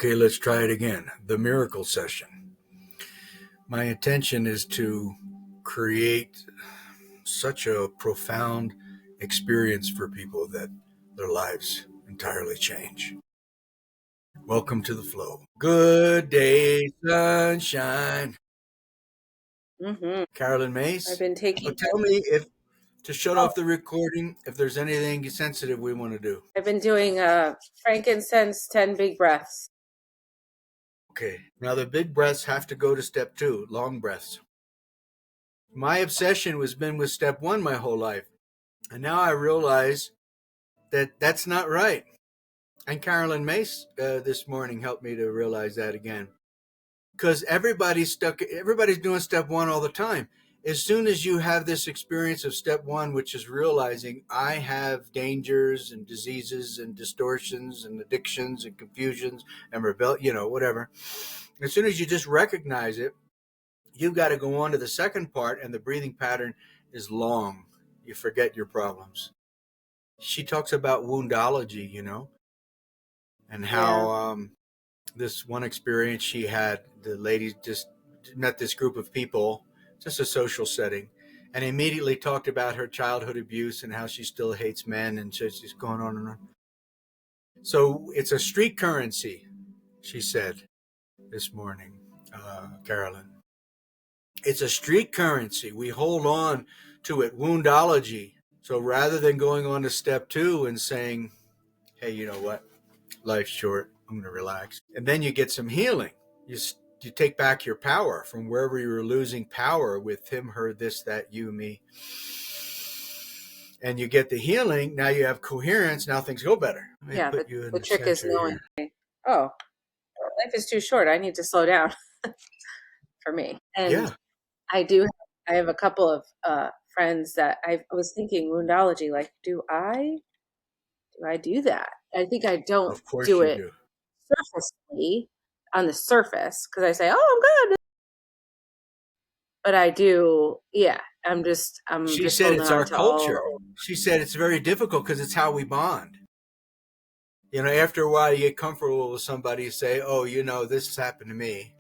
Okay, let's try it again. The miracle session. My intention is to create such a profound experience for people that their lives entirely change. Welcome to the flow. Good day, sunshine. Carolyn Mace. I've been taking. Tell me if to shut off the recording if there's anything sensitive we want to do. I've been doing frankincense 10 big breaths. Okay. Now the big breaths have to go to step 2, long breaths. My obsession has been with step 1 my whole life. And now I realize that that's not right. And Carolyn Mace this morning helped me to realize that again. Because everybody's doing step 1 all the time. As soon as you have this experience of step 1, which is realizing I have dangers and diseases and distortions and addictions and confusions and rebellion, whatever. As soon as you just recognize it, you've got to go on to the second part, and the breathing pattern is long. You forget your problems. She talks about woundology, and how this one experience she had, the lady just met this group of people, just a social setting, and immediately talked about her childhood abuse and how she still hates men, and so she's going on and on. So it's a street currency, she said this morning, Carolyn. It's a street currency. We hold on to it, woundology. So rather than going on to step 2 and saying, hey, you know what? Life's short. I'm going to relax. And then you get some healing. You take back your power from wherever you were losing power with him, her, this, that, you, me. And you get the healing. Now you have coherence. Now things go better. Yeah, the trick is knowing, oh, life is too short. I need to slow down for me. And yeah. I have a couple of friends that I was thinking woundology, like, do I do that? I think I don't do it surfacely on the surface, because I say, oh, I'm good. But I do, yeah. She said it's our culture. She said it's very difficult because it's how we bond. After a while, you get comfortable with somebody, you say, oh, this has happened to me.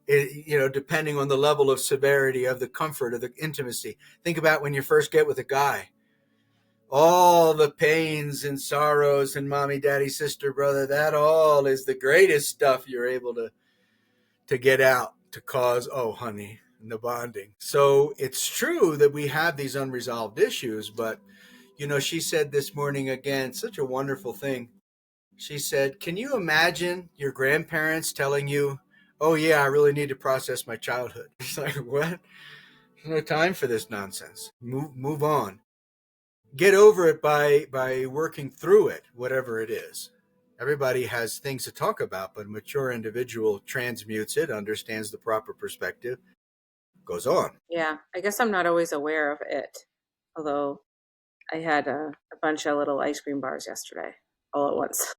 Depending on the level of severity of the comfort of the intimacy. Think about when you first get with a guy. All the pains and sorrows and mommy, daddy, sister, brother, that all is the greatest stuff you're able to get out to cause, oh, honey, and the bonding. So it's true that we have these unresolved issues, but, she said this morning again, such a wonderful thing. She said, can you imagine your grandparents telling you, oh, yeah, I really need to process my childhood? It's like, what? There's no time for this nonsense. Move on. Get over it by working through it, whatever it is. Everybody has things to talk about, but a mature individual transmutes it, understands the proper perspective, goes on. Yeah, I guess I'm not always aware of it, although I had a bunch of little ice cream bars yesterday, all at once.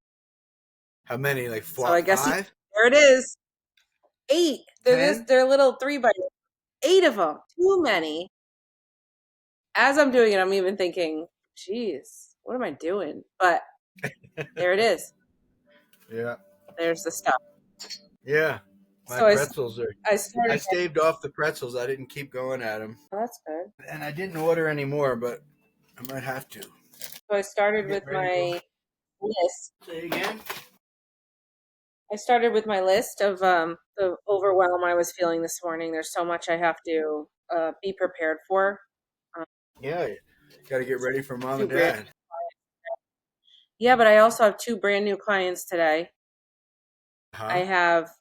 How many? Like 4, so I guess 5? There it is. 8. They're little 3-by. 8 of them. Too many. As I'm doing it, I'm even thinking, geez, what am I doing? But there it is. Yeah. There's the stuff. Yeah. Pretzels I staved off the pretzels. I didn't keep going at them. Oh, that's good. And I didn't order any more, but I might have to. So I started with my list. Say again? I started with my list of the overwhelm I was feeling this morning. There's so much I have to be prepared for. Yeah, you got to get ready for mom and dad. Yeah, but I also have 2 brand new clients today. I have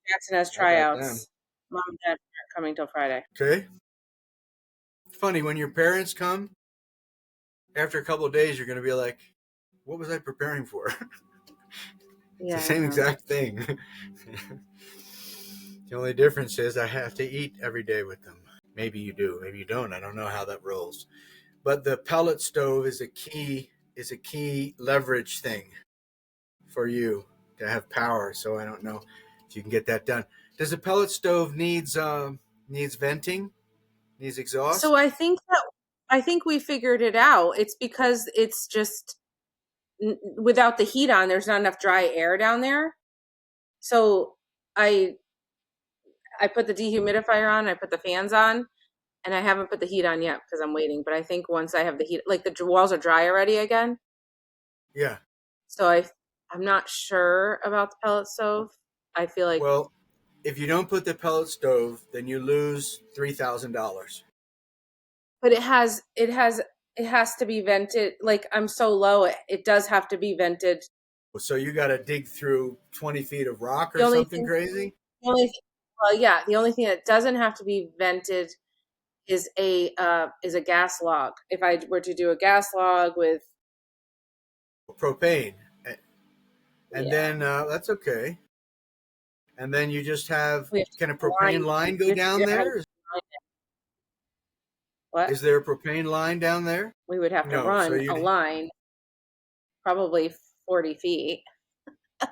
Jackson has tryouts. Mom and dad aren't coming till Friday. Okay. Funny, when your parents come, after a couple of days, you're going to be like, what was I preparing for? It's the same exact thing. The only difference is I have to eat every day with them. Maybe you do, maybe you don't. I don't know how that rolls. But the pellet stove is a key leverage thing for you to have power. So I don't know if you can get that done. Does a pellet stove needs venting? Needs exhaust? So I think we figured it out. It's because it's just without the heat on, there's not enough dry air down there. So I put the dehumidifier on, I put the fans on, and I haven't put the heat on yet because I'm waiting. But I think once I have the heat, like the walls are dry already again. Yeah. So I'm not sure about the pellet stove. I feel like, Well, if you don't put the pellet stove, then you lose $3,000. but it has to be vented. Like I'm so low, it does have to be vented. So you got to dig through 20 feet of rock The or only something thing, crazy? the only, well, yeah, the only thing that doesn't have to be vented is a gas log. If I were to do a gas log with, Propane. And yeah, then that's okay. And then you just have, we have to can a line, propane line we go have to down figure out how to there? line it. What? Is there a propane line down there? We would have to No. So run a you line probably 40 feet,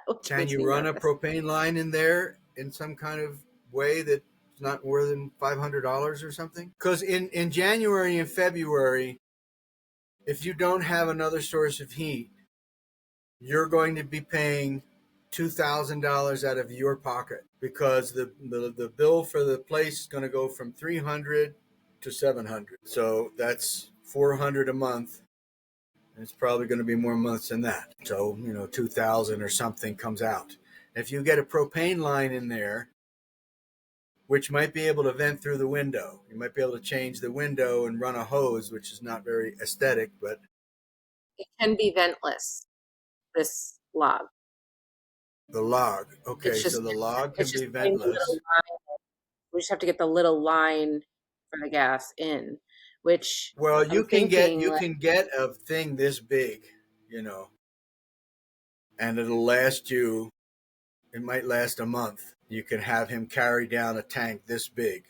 which can makes you me run a nervous. propane line in there in some kind of way that's not more than $500 or something? Because in January and February, if you don't have another source of heat, you're going to be paying $2,000 out of your pocket because the bill for the place is going to go from 300 to 700. So that's 400 a month. And it's probably going to be more months than that. So, 2,000 or something comes out. If you get a propane line in there, which might be able to vent through the window, you might be able to change the window and run a hose, which is not very aesthetic, but It can be ventless, this log. the log. It's Okay, so just the log can be putting the little ventless. line. We just have to get the little line for the gas in, which Well, I'm thinking you like can get a thing this big, you know, and it'll last you. It might last a month. You can have him carry down a tank this big.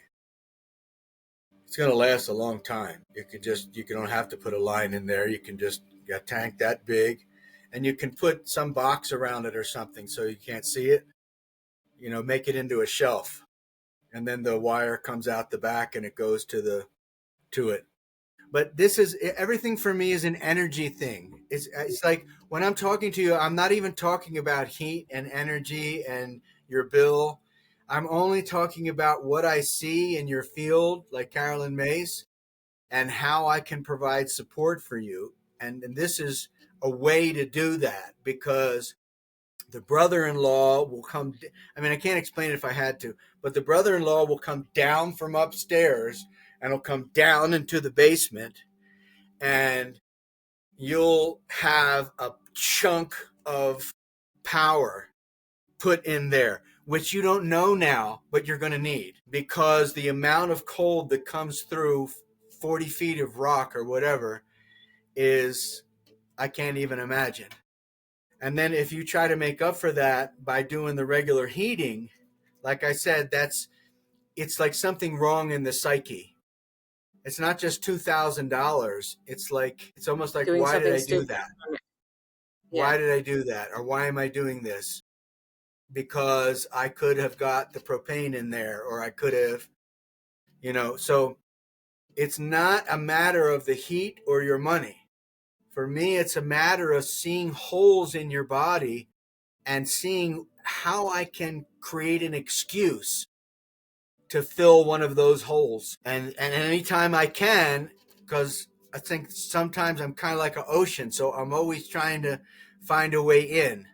It's going to last a long time. You don't have to put a line in there. You can just get a tank that big, and you can put some box around it or something so you can't see it. Make it into a shelf, and then the wire comes out the back and it goes to it. But this is everything for me is an energy thing. It's like when I'm talking to you, I'm not even talking about heat and energy and your bill. I'm only talking about what I see in your field, like Carolyn Mays, and how I can provide support for you. And this is a way to do that because the brother-in-law will come. I mean, I can't explain it if I had to, but the brother-in-law will come down from upstairs and will come down into the basement, and you'll have a chunk of power put in there, which you don't know now, but you're going to need because the amount of cold that comes through 40 feet of rock or whatever is, I can't even imagine. And then if you try to make up for that by doing the regular heating, like I said, it's like something wrong in the psyche. It's not just $2,000. It's almost like, doing why did something I do stupid. that? Yeah. Why did I do that? Or why am I doing this? Because I could have got the propane in there, or I could have, so it's not a matter of the heat or your money. For me, it's a matter of seeing holes in your body and seeing how I can create an excuse to fill one of those holes. And anytime I can, because I think sometimes I'm kind of like an ocean, so I'm always trying to find a way in,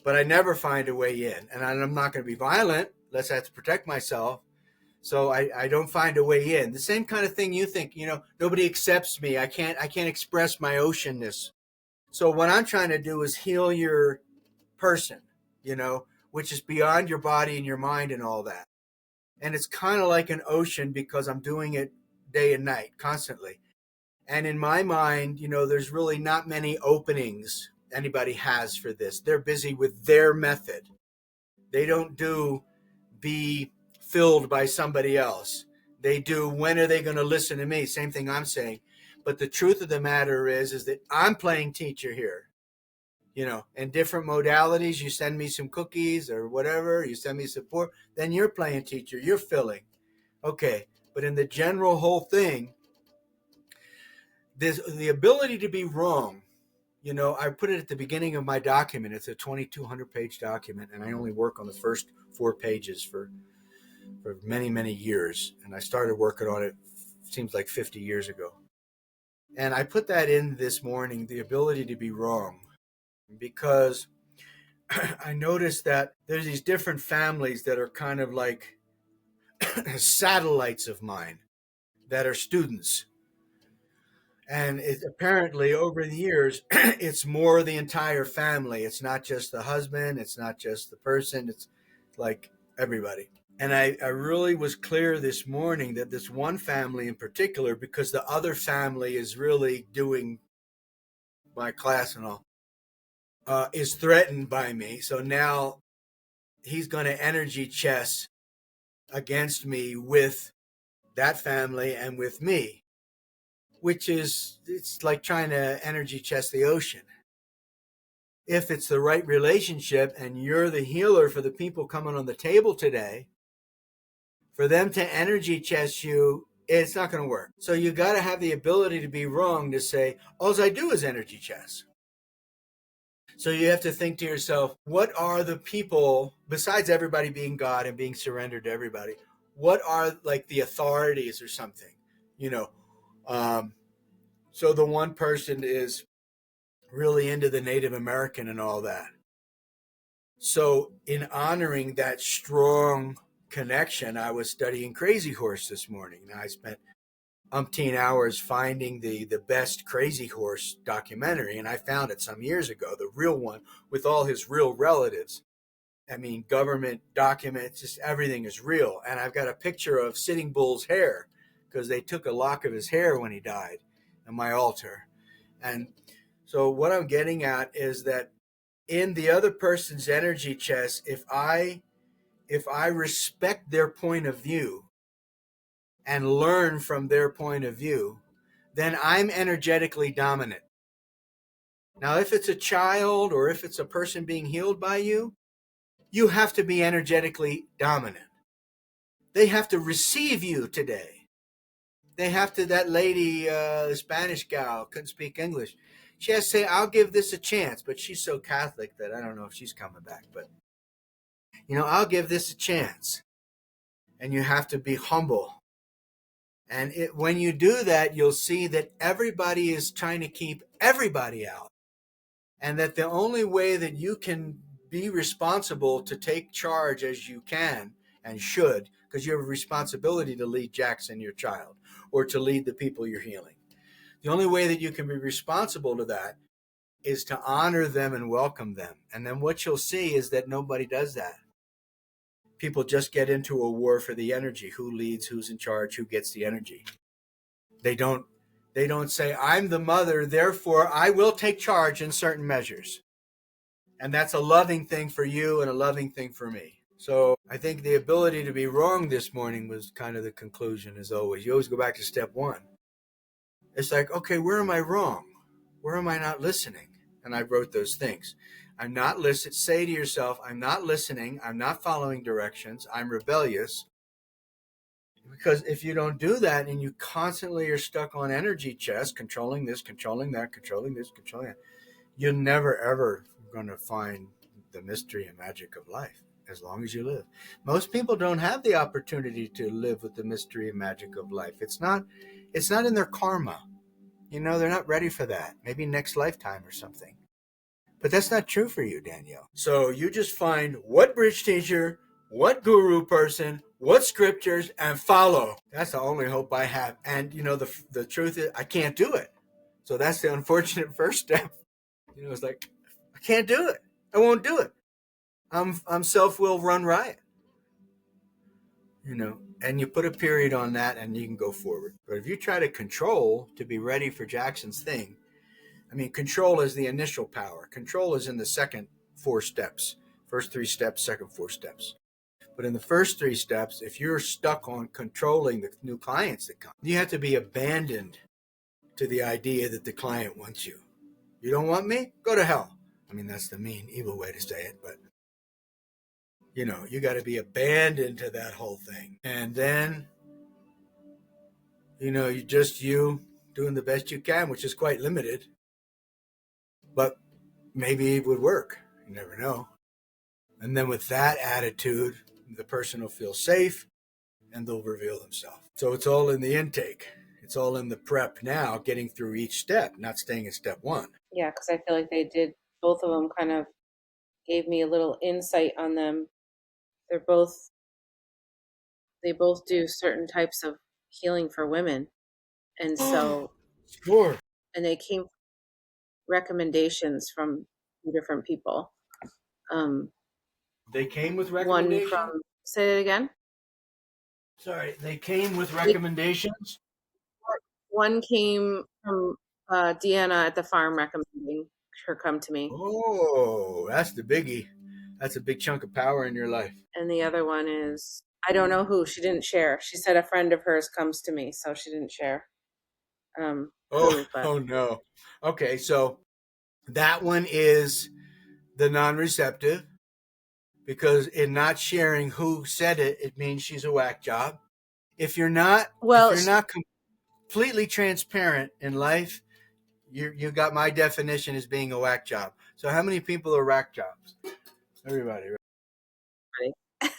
but I never find a way in. And I'm not going to be violent unless I have to protect myself. So I don't find a way in. The same kind of thing you think, nobody accepts me. I can't express my oceanness. So what I'm trying to do is heal your person, which is beyond your body and your mind and all that. And it's kind of like an ocean because I'm doing it day and night constantly. And in my mind, there's really not many openings anybody has for this. They're busy with their method. They don't do be filled by somebody else. They do, when are they going to listen to me? Same thing I'm saying. But the truth of the matter is that I'm playing teacher here. In different modalities, you send me some cookies or whatever, you send me support, then you're playing teacher, you're filling. Okay. But in the general whole thing, the ability to be wrong I put it at the beginning of my document. It's a 2,200 page document, and I only work on the first 4 pages for many, many years. And I started working on it, seems like 50 years ago. And I put that in this morning, the ability to be wrong, because I noticed that there's these different families that are kind of like satellites of mine that are students. And apparently over the years, it's more the entire family. It's not just the husband. It's not just the person. It's like everybody. And I really was clear this morning that this one family in particular, because the other family is really doing my class and all, is threatened by me. So now he's going to energy chess against me with that family and with me, which it's like trying to energy chess the ocean. If it's the right relationship and you're the healer for the people coming on the table today, for them to energy chess you, it's not going to work. So you got to have the ability to be wrong, to say, all I do is energy chess. So you have to think to yourself, what are the people, besides everybody being God and being surrendered to everybody, what are like the authorities or something, you know? So the one person is really into the Native American and all that. So in honoring that strong connection, I was studying Crazy Horse this morning. Now I spent umpteen hours finding the best Crazy Horse documentary, and I found it some years ago, the real one with all his real relatives. I mean, government documents, just everything is real. And I've got a picture of Sitting Bull's hair because they took a lock of his hair when he died on my altar. And so what I'm getting at is that in the other person's energy chest, if I respect their point of view and learn from their point of view, then I'm energetically dominant. Now, if it's a child or if it's a person being healed by you, you have to be energetically dominant. They have to receive you today. They have to, that lady, the Spanish gal, couldn't speak English. She has to say, I'll give this a chance, but she's so Catholic that I don't know if she's coming back. But, I'll give this a chance. And you have to be humble. And when you do that, you'll see that everybody is trying to keep everybody out. And that the only way that you can be responsible to take charge as you can and should, because you have a responsibility to lead Jackson, your child, or to lead the people you're healing. The only way that you can be responsible to that is to honor them and welcome them. And then what you'll see is that nobody does that. People just get into a war for the energy. Who leads, who's in charge, who gets the energy. They don't say, I'm the mother, therefore I will take charge in certain measures. And that's a loving thing for you and a loving thing for me. So I think the ability to be wrong this morning was kind of the conclusion, as always. You always go back to step one. It's like, okay, where am I wrong? Where am I not listening? And I wrote those things. I'm not listening. Say to yourself, I'm not listening. I'm not following directions. I'm rebellious. Because if you don't do that and you constantly are stuck on energy chess, controlling this, controlling that, controlling this, controlling that, you're never, ever going to find the mystery and magic of life as long as you live. Most people don't have the opportunity to live with the mystery and magic of life. It's not in their karma. They're not ready for that. Maybe next lifetime or something. But that's not true for you, Danielle. So you just find what bridge teacher, what guru person, what scriptures, and follow. That's the only hope I have. And, the truth is I can't do it. So that's the unfortunate first step. It's like, I can't do it. I won't do it. I'm self-will run riot. And you put a period on that and you can go forward. But if you try to control to be ready for Jackson's thing, control is the initial power. Control is in the second 4 steps. First 3 steps, second 4 steps. But in the first 3 steps, if you're stuck on controlling the new clients that come, you have to be abandoned to the idea that the client wants you. You don't want me? Go to hell. That's the mean, evil way to say it, but you got to be abandoned to that whole thing. And then, you doing the best you can, which is quite limited. but maybe it would work. You never know. And then with that attitude, the person will feel safe and they'll reveal themselves. So it's all in the intake. It's all in the prep now, getting through each step, not staying in step one. Yeah, because I feel like they did, both of them kind of gave me a little insight on them. They're both, they both do certain types of healing for women. And so, Sure. and they came recommendations from two different people. They came with One recommendations? from, say it again? Sorry, they came with They, recommendations? one came from Deanna at the farm recommending her come to me. Oh, that's the biggie. That's a big chunk of power in your life. And the other one is, I don't know who. She didn't share. She said a friend of hers comes to me, so she didn't share Oh, who. But oh no. Okay, so that one is the non-receptive because in not sharing who said it, it means she's a whack job. If you're not, if well, you're not completely transparent in life, you got my definition as being a whack job. So how many people are whack jobs? Everybody. Right?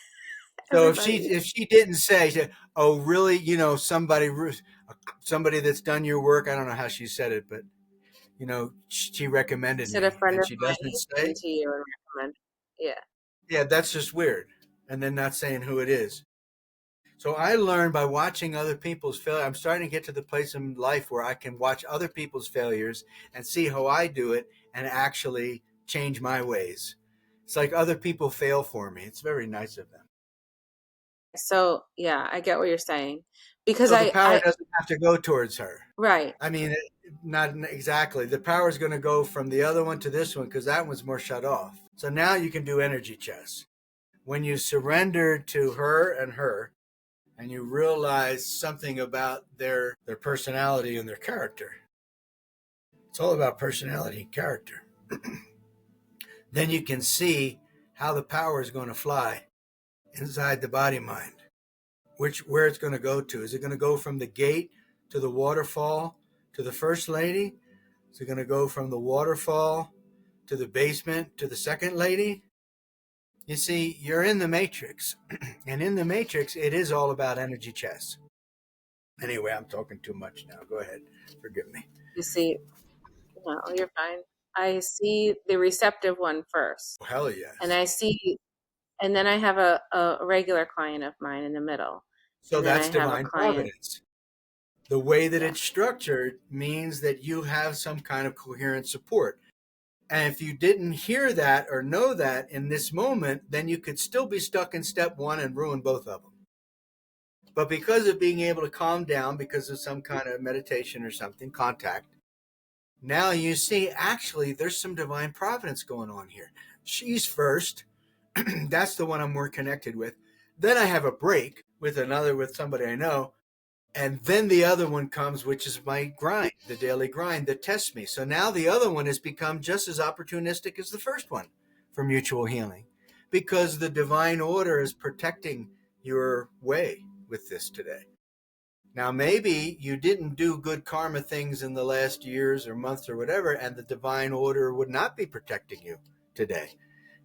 So everybody. if she didn't say, oh really, somebody that's done your work, I don't know how she said it, but she recommended Said a me, friend and of she doesn't mine came say, to you and recommend. Yeah. yeah, that's just weird. And then not saying who it is. So I learned by watching other people's failure. I'm starting to get to the place in life where I can watch other people's failures and see how I do it and actually change my ways. It's like other people fail for me. It's very nice of them. So yeah, I get what you're saying because So the power I doesn't have to go towards her. right. I mean, not exactly. The power is going to go from the other one to this one because that one's more shut off. So now you can do energy chess. When you surrender to her, and you realize something about their personality and their character. It's all about personality and character. Then you can see how the power is going to fly inside the body mind. Where it's going to go to. Is it going to go from the gate to the waterfall to the first lady? Is it going to go from the waterfall to the basement to the second lady? You see, you're in the matrix. And in the matrix, it is all about energy chess. Anyway, I'm talking too much now. Go ahead. Forgive me. You see, no, you're fine. I see the receptive one first, Oh, hell and yes. I see, and then I have a regular client of mine in the middle, So and then I that's have a divine client. providence. The way that Yeah. it's structured means that you have some kind of coherent support. And if you didn't hear that or know that in this moment, then you could still be stuck in step one and ruin both of them. But because of being able to calm down, because of some kind of meditation or something, contact, now you see actually there's some divine providence going on here. She's first. That's the one I'm more connected with. Then I have a break with somebody I know. And then the other one comes, which is my grind, the daily grind that tests me. So now the other one has become just as opportunistic as the first one for mutual healing because the divine order is protecting your way with this today. Now, maybe you didn't do good karma things in the last years or months or whatever, and the divine order would not be protecting you today.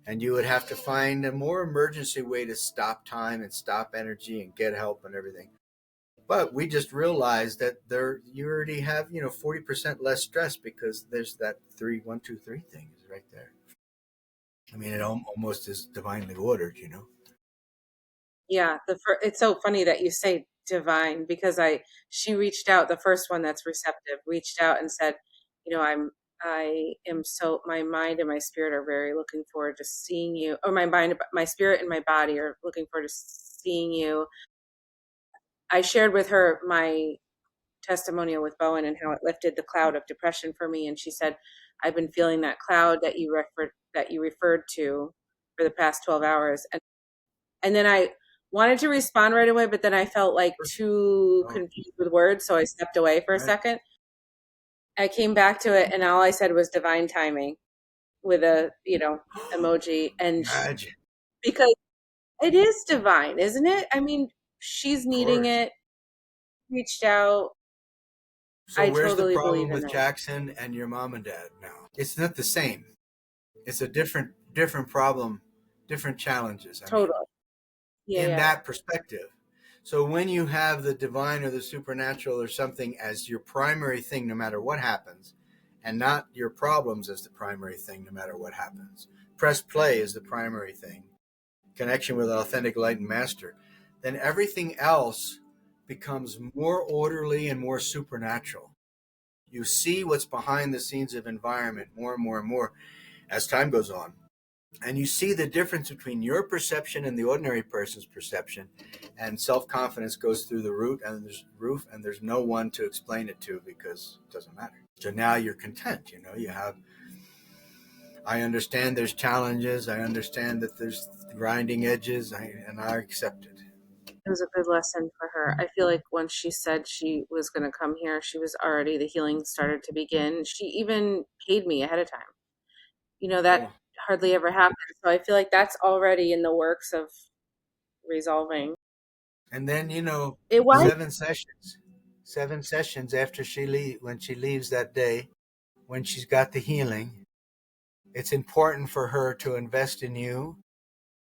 And you would have to find a more emergency way to stop time and stop energy and get help and everything. But we just realized that you already have 40% less stress because there's that 3 1 2 3 thing is right there. I mean, it almost is divinely ordered. Yeah, it's so funny that you say divine because she reached out, the first one that's receptive, reached out and said, I am so, my mind and my spirit are very looking forward to seeing you, or my mind, my spirit and my body are looking forward to seeing you. I shared with her my testimonial with Bowen and how it lifted the cloud of depression for me, and she said, I've been feeling that cloud that you referred to for the past 12 hours. And then I wanted to respond right away, but then I felt like too Oh, confused with words, so I stepped away for a right. second. I came back to it, and all I said was divine timing with a, emoji. And Imagine, because it is divine, isn't it? I mean, she's of needing course. it, reached out. So I where's the totally problem believe in with it. Jackson and your mom and dad now? It's not the same. It's a different problem, different challenges. I mean, Totally. Yeah, in yeah. that perspective. So when you have the divine or the supernatural or something as your primary thing, no matter what happens, and not your problems as the primary thing, no matter what happens, press play is the primary thing, connection with an authentic light and master, then everything else becomes more orderly and more supernatural. You see what's behind the scenes of environment more and more and more as time goes on. And you see the difference between your perception and the ordinary person's perception, and self-confidence goes through the roof, and there's no one to explain it to because it doesn't matter. So now you're content. You have, I understand there's challenges, I understand that there's grinding edges, and I accept it. It was a good lesson for her. I feel like once she said she was going to come here, she was already, the healing started to begin. She even paid me ahead of time. That Oh, hardly ever happens. So I feel like that's already in the works of resolving. and then It was. 7 sessions after when she leaves that day, when she's got the healing, it's important for her to invest in you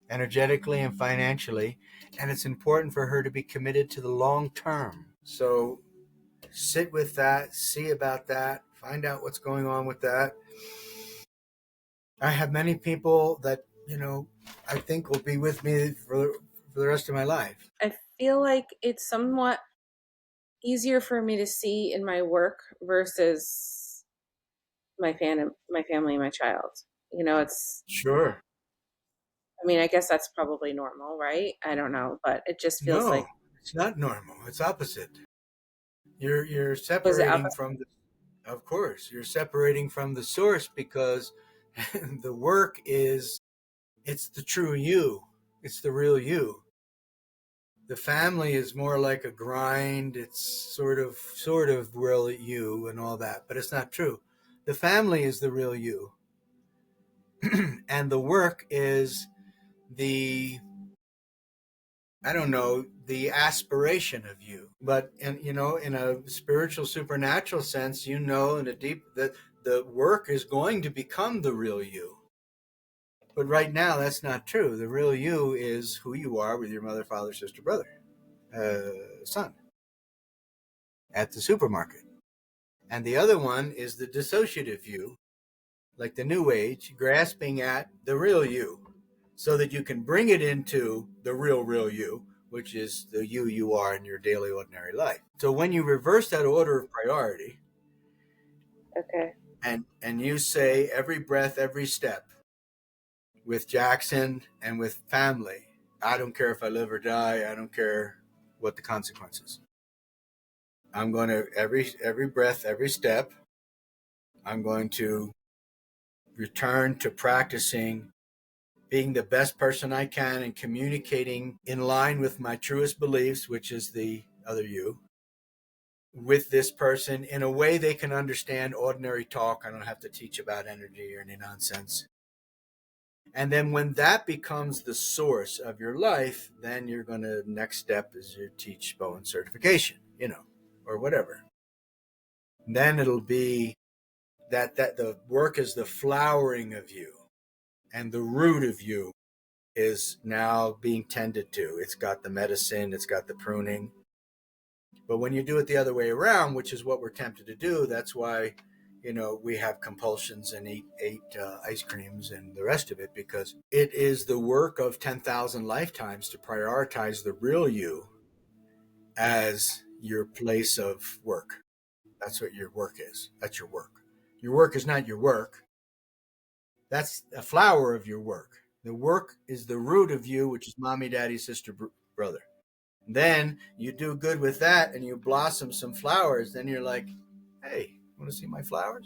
energetically and financially, and it's important for her to be committed to the long term. So sit with that, see about that, find out what's going on with that. I have many people that I think will be with me for the rest of my life. I feel like it's somewhat easier for me to see in my work versus my family, and my child. It's. Sure. I mean, I guess that's probably normal, right? I don't know, but it just feels No, like. it's not normal. It's opposite. You're Was it separating opposite? from the Of course, you're separating from the source because the work it's the true you. It's the real you. The family is more like a grind. It's sort of real you and all that, but it's not true. The family is the real you. And the work is the, I don't know, the aspiration of you. But in a spiritual supernatural sense, in a deep that the work is going to become the real you. But right now, that's not true. The real you is who you are with your mother, father, sister, brother, son at the supermarket. And the other one is the dissociative you, like the new age, grasping at the real you so that you can bring it into the real you, which is the you are in your daily ordinary life. So when you reverse that order of priority, Okay. and you say every breath, every step with Jackson and with family, I don't care if I live or die, I don't care what the consequences. I'm going to every breath, every step, I'm going to return to practicing being the best person I can and communicating in line with my truest beliefs, which is the other you, with this person in a way they can understand ordinary talk. I don't have to teach about energy or any nonsense. And then when that becomes the source of your life, then you're going to, next step is you teach Bowen certification, or whatever. Then it'll be that the work is the flowering of you, and the root of you is now being tended to. It's got the medicine, it's got the pruning. But when you do it the other way around, which is what we're tempted to do, that's why we have compulsions and eat ice creams and the rest of it, because it is the work of 10,000 lifetimes to prioritize the real you as your place of work. That's what your work is. That's your work. Your work is not your work. That's a flower of your work. The work is the root of you, which is mommy, daddy, sister, brother. Then you do good with that and you blossom some flowers. Then you're like, hey, want to see my flowers?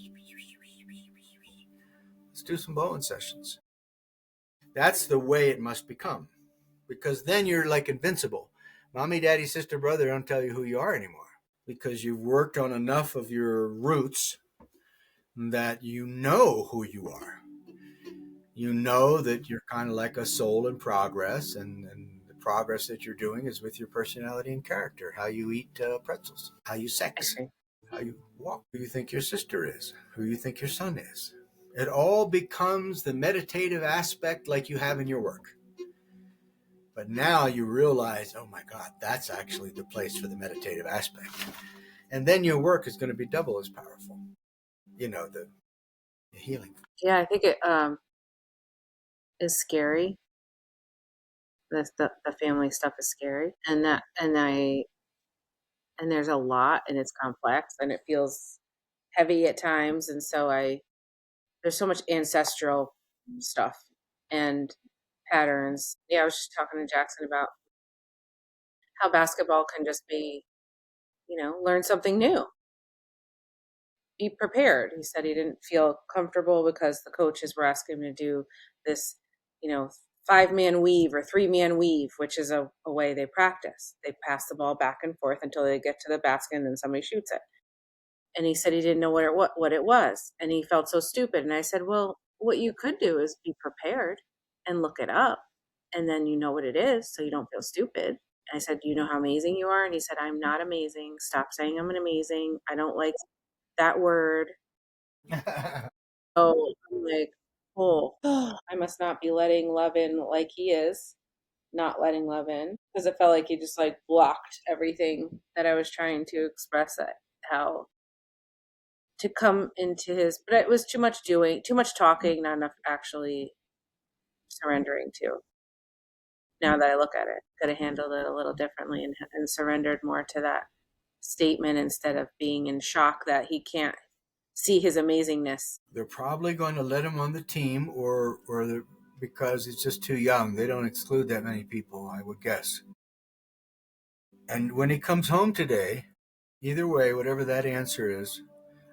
Let's do some Bowen sessions. That's the way it must become, because then you're like invincible. Mommy, daddy, sister, brother don't tell you who you are anymore, because you've worked on enough of your roots that you know who you are. You know that you're kind of like a soul in progress, and the progress that you're doing is with your personality and character, how you eat pretzels, how you I sex, see. how you walk, who you think your sister is, who you think your son is. It all becomes the meditative aspect like you have in your work. But now you realize, oh my God, that's actually the place for the meditative aspect. And then your work is going to be double as powerful. The healing. Yeah, I think it is scary. The family stuff is scary, and there's a lot, and it's complex, and it feels heavy at times, and so there's so much ancestral stuff and patterns. Yeah, I was just talking to Jackson about how basketball can just be, learn something new. Be prepared. He said he didn't feel comfortable because the coaches were asking him to do this, you know, 5-man weave or 3-man weave, which is a way they practice. They pass the ball back and forth until they get to the basket and then somebody shoots it. And he said he didn't know what it was. And he felt so stupid. And I said, well, what you could do is be prepared and look it up. And then you know what it is, so you don't feel stupid. And I said, do you know how amazing you are? And he said, I'm not amazing. Stop saying I'm an amazing. I don't like that word. So I'm like, oh, I must not be letting love in like he is, not letting love in. Because it felt like he just like blocked everything that I was trying to express it, how to come into his, but it was too much doing, too much talking, not enough actually surrendering to. Now that I look at it, could have handled it a little differently and surrendered more to that statement instead of being in shock that he can't see his amazingness. They're probably going to let him on the team, or because it's just too young. They don't exclude that many people, I would guess. And when he comes home today, either way, whatever that answer is,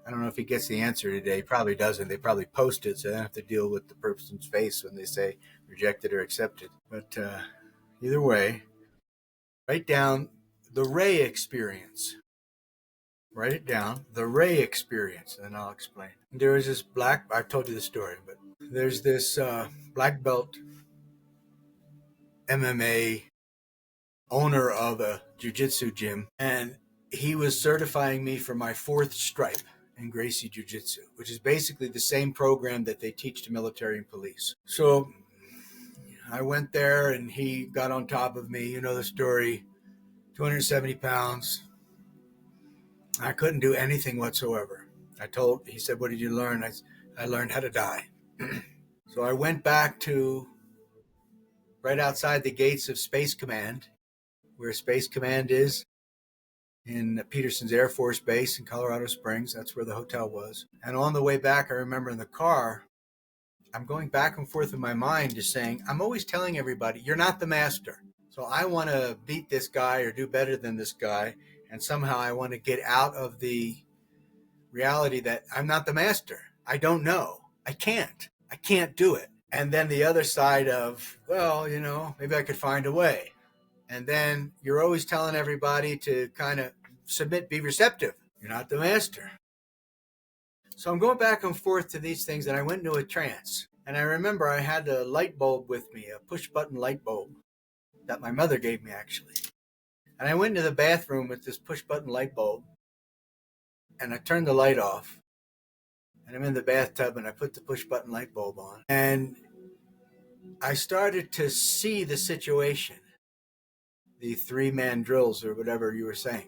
I don't know if he gets the answer today. He probably doesn't. They probably post it, so they don't have to deal with the person's face when they say rejected or accepted. But either way, write down the Ray experience. Write it down, the Ray experience, and then I'll explain. There is this I've told you the story, but there's this black belt MMA owner of a jiu-jitsu gym, and he was certifying me for my 4th stripe in Gracie Jiu-Jitsu, which is basically the same program that they teach to military and police. So I went there, and he got on top of me. You know the story, 270 pounds. I couldn't do anything whatsoever. He said, what did you learn? I learned how to die. So I went back to right outside the gates of Space Command, where Space Command is, in Peterson's Air Force Base in Colorado Springs. That's where the hotel was. And on the way back, I remember in the car, I'm going back and forth in my mind just saying, I'm always telling everybody, you're not the master. So I want to beat this guy or do better than this guy. And somehow I want to get out of the reality that I'm not the master. I don't know. I can't do it. And then the other side of, well, maybe I could find a way. And then you're always telling everybody to kind of submit, be receptive. You're not the master. So I'm going back and forth to these things, and I went into a trance. And I remember I had a light bulb with me, a push button light bulb that my mother gave me, actually. And I went into the bathroom with this push button light bulb, and I turned the light off. And I'm in the bathtub, and I put the push button light bulb on. And I started to see the situation, the 3-man drills or whatever you were saying.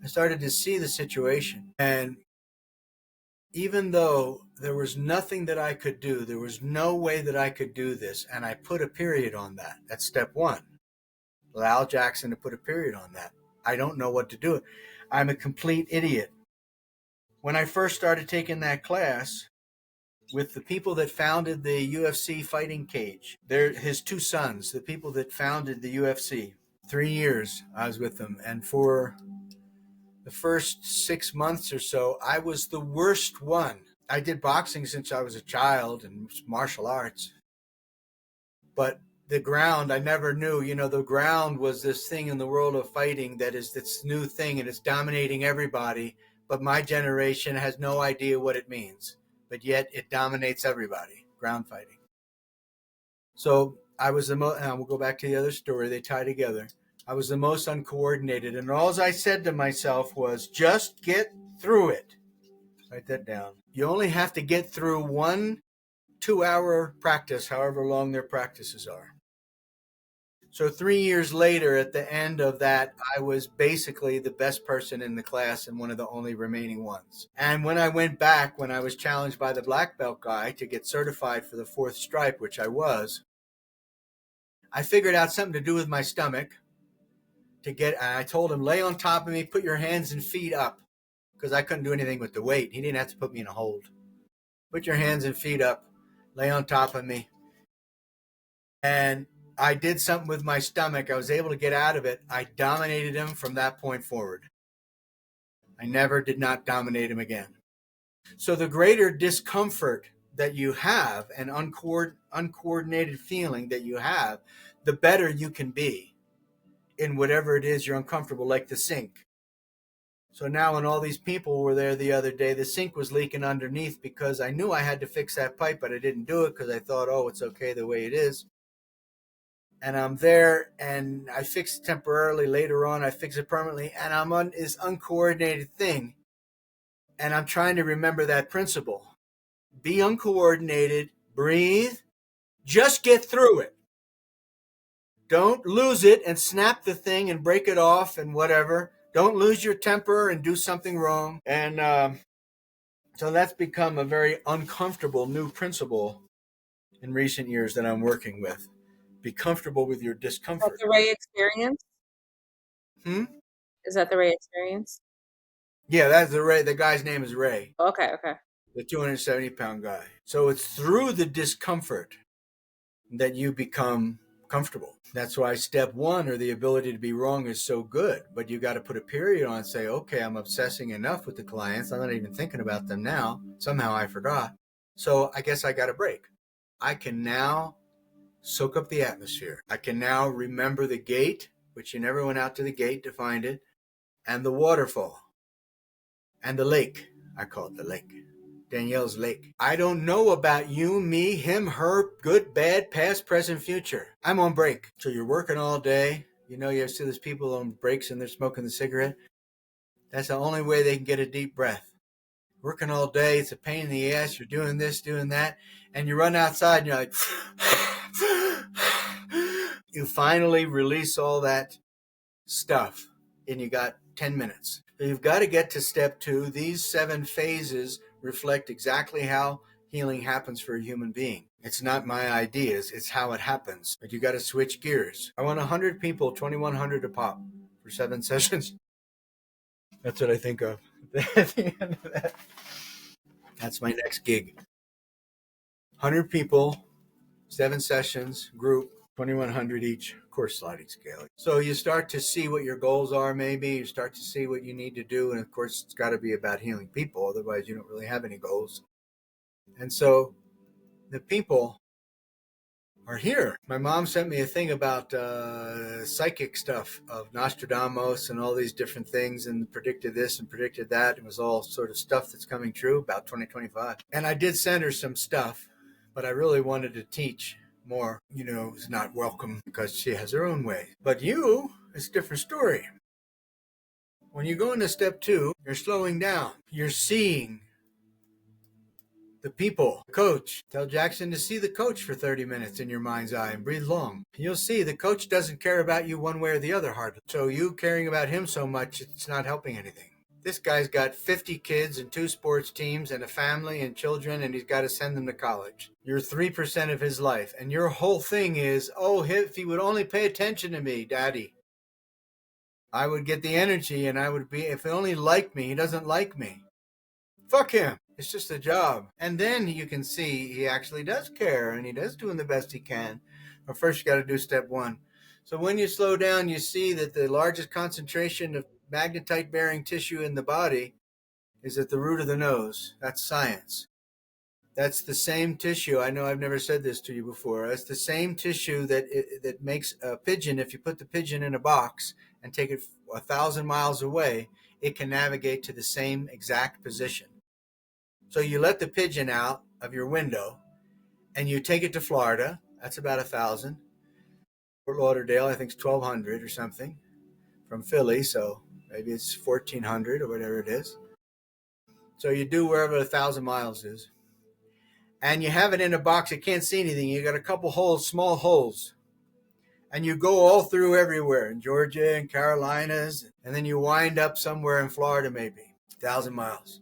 I started to see the situation. And even though there was nothing that I could do, there was no way that I could do this, and I put a period on that. That's step 1. Allow Jackson to put a period on that. I don't know what to do. I'm a complete idiot. When I first started taking that class with the people that founded the UFC fighting cage, they're his 2 sons, the people that founded the UFC. 3 years I was with them, and for the first 6 months or so, I was the worst one. I did boxing since I was a child and martial arts. But the ground, I never knew. The ground was this thing in the world of fighting that is this new thing, and it's dominating everybody. But my generation has no idea what it means. But yet it dominates everybody, ground fighting. So I was and we'll go back to the other story. They tie together. I was the most uncoordinated, and all I said to myself was, just get through it. Write that down. You only have to get through 1 2-hour practice, however long their practices are. So 3 years later, at the end of that, I was basically the best person in the class and one of the only remaining ones. And when I went back, when I was challenged by the black belt guy to get certified for the 4th stripe, which I was, I figured out something to do with my stomach and I told him, lay on top of me, put your hands and feet up, because I couldn't do anything with the weight. He didn't have to put me in a hold. Put your hands and feet up, lay on top of me. And I did something with my stomach. I was able to get out of it. I dominated him from that point forward. I never did not dominate him again. So the greater discomfort that you have and uncoordinated feeling that you have, the better you can be in whatever it is you're uncomfortable, like the sink. So now when all these people were there the other day, the sink was leaking underneath because I knew I had to fix that pipe, but I didn't do it because I thought, oh, it's okay the way it is. And I'm there and I fix it temporarily. Later on, I fix it permanently. And I'm on this uncoordinated thing. And I'm trying to remember that principle. Be uncoordinated, breathe, just get through it. Don't lose it and snap the thing and break it off and whatever. Don't lose your temper and do something wrong. And so that's become a very uncomfortable new principle in recent years that I'm working with. Be comfortable with your discomfort. Is that the Ray experience? Is that the Ray experience? Yeah, that's the Ray. The guy's name is Ray. Okay, okay. The 270-pound guy. So it's through the discomfort that you become comfortable. That's why step 1, or the ability to be wrong, is so good. But you got to put a period on and say, okay, I'm obsessing enough with the clients. I'm not even thinking about them now. Somehow I forgot. So I guess I got a break. I can now soak up the atmosphere. I can now remember the gate, which you never went out to the gate to find it, and the waterfall, and the lake. I call it the lake. Danielle's lake. I don't know about you, me, him, her, good, bad, past, present, future. I'm on break. So you're working all day. You know, you see those people on breaks and they're smoking the cigarette. That's the only way they can get a deep breath. Working all day, it's a pain in the ass. You're doing this, doing that, and you run outside and you're like, you finally release all that stuff and you got 10 minutes. So you've got to get to step 2. These 7 phases reflect exactly how healing happens for a human being. It's not my ideas, it's how it happens. But you got to switch gears. I want 100 people, 2,100 a pop for 7 sessions. That's what I think of at the end of that. That's my next gig. 100 people, 7 sessions, group, 2,100 each, of course, sliding scale. So you start to see what your goals are, maybe. You start to see what you need to do. And of course, it's got to be about healing people. Otherwise, you don't really have any goals. And so the people are here. My mom sent me a thing about psychic stuff of Nostradamus and all these different things, and predicted this and predicted that. It was all sort of stuff that's coming true about 2025. And I did send her some stuff, but I really wanted to teach more. You know, is not welcome because she has her own way. But you, it's a different story. When you go into step 2, you're slowing down. You're seeing the people, the coach. Tell Jackson to see the coach for 30 minutes in your mind's eye and breathe long. You'll see the coach doesn't care about you one way or the other hardly. So you caring about him so much, it's not helping anything. This guy's got 50 kids and 2 sports teams and a family and children, and he's got to send them to college. You're 3% of his life. And your whole thing is, oh, if he would only pay attention to me, Daddy, I would get the energy and I would be, if he only liked me, he doesn't like me. Fuck him. It's just a job. And then you can see he actually does care and he does doing the best he can. But first you got to do step 1. So when you slow down, you see that the largest concentration of magnetite-bearing tissue in the body is at the root of the nose. That's science. That's the same tissue. I know I've never said this to you before. That's the same tissue that makes a pigeon. If you put the pigeon in a box and take it 1,000 miles away, it can navigate to the same exact position. So you let the pigeon out of your window and you take it to Florida. That's about 1,000. Fort Lauderdale, I think it's 1,200 or something from Philly. So maybe it's 1,400 or whatever it is. So you do wherever 1,000 miles is. And you have it in a box. You can't see anything. You got a couple holes, small holes. And you go all through everywhere in Georgia and Carolinas. And then you wind up somewhere in Florida, maybe 1,000 miles.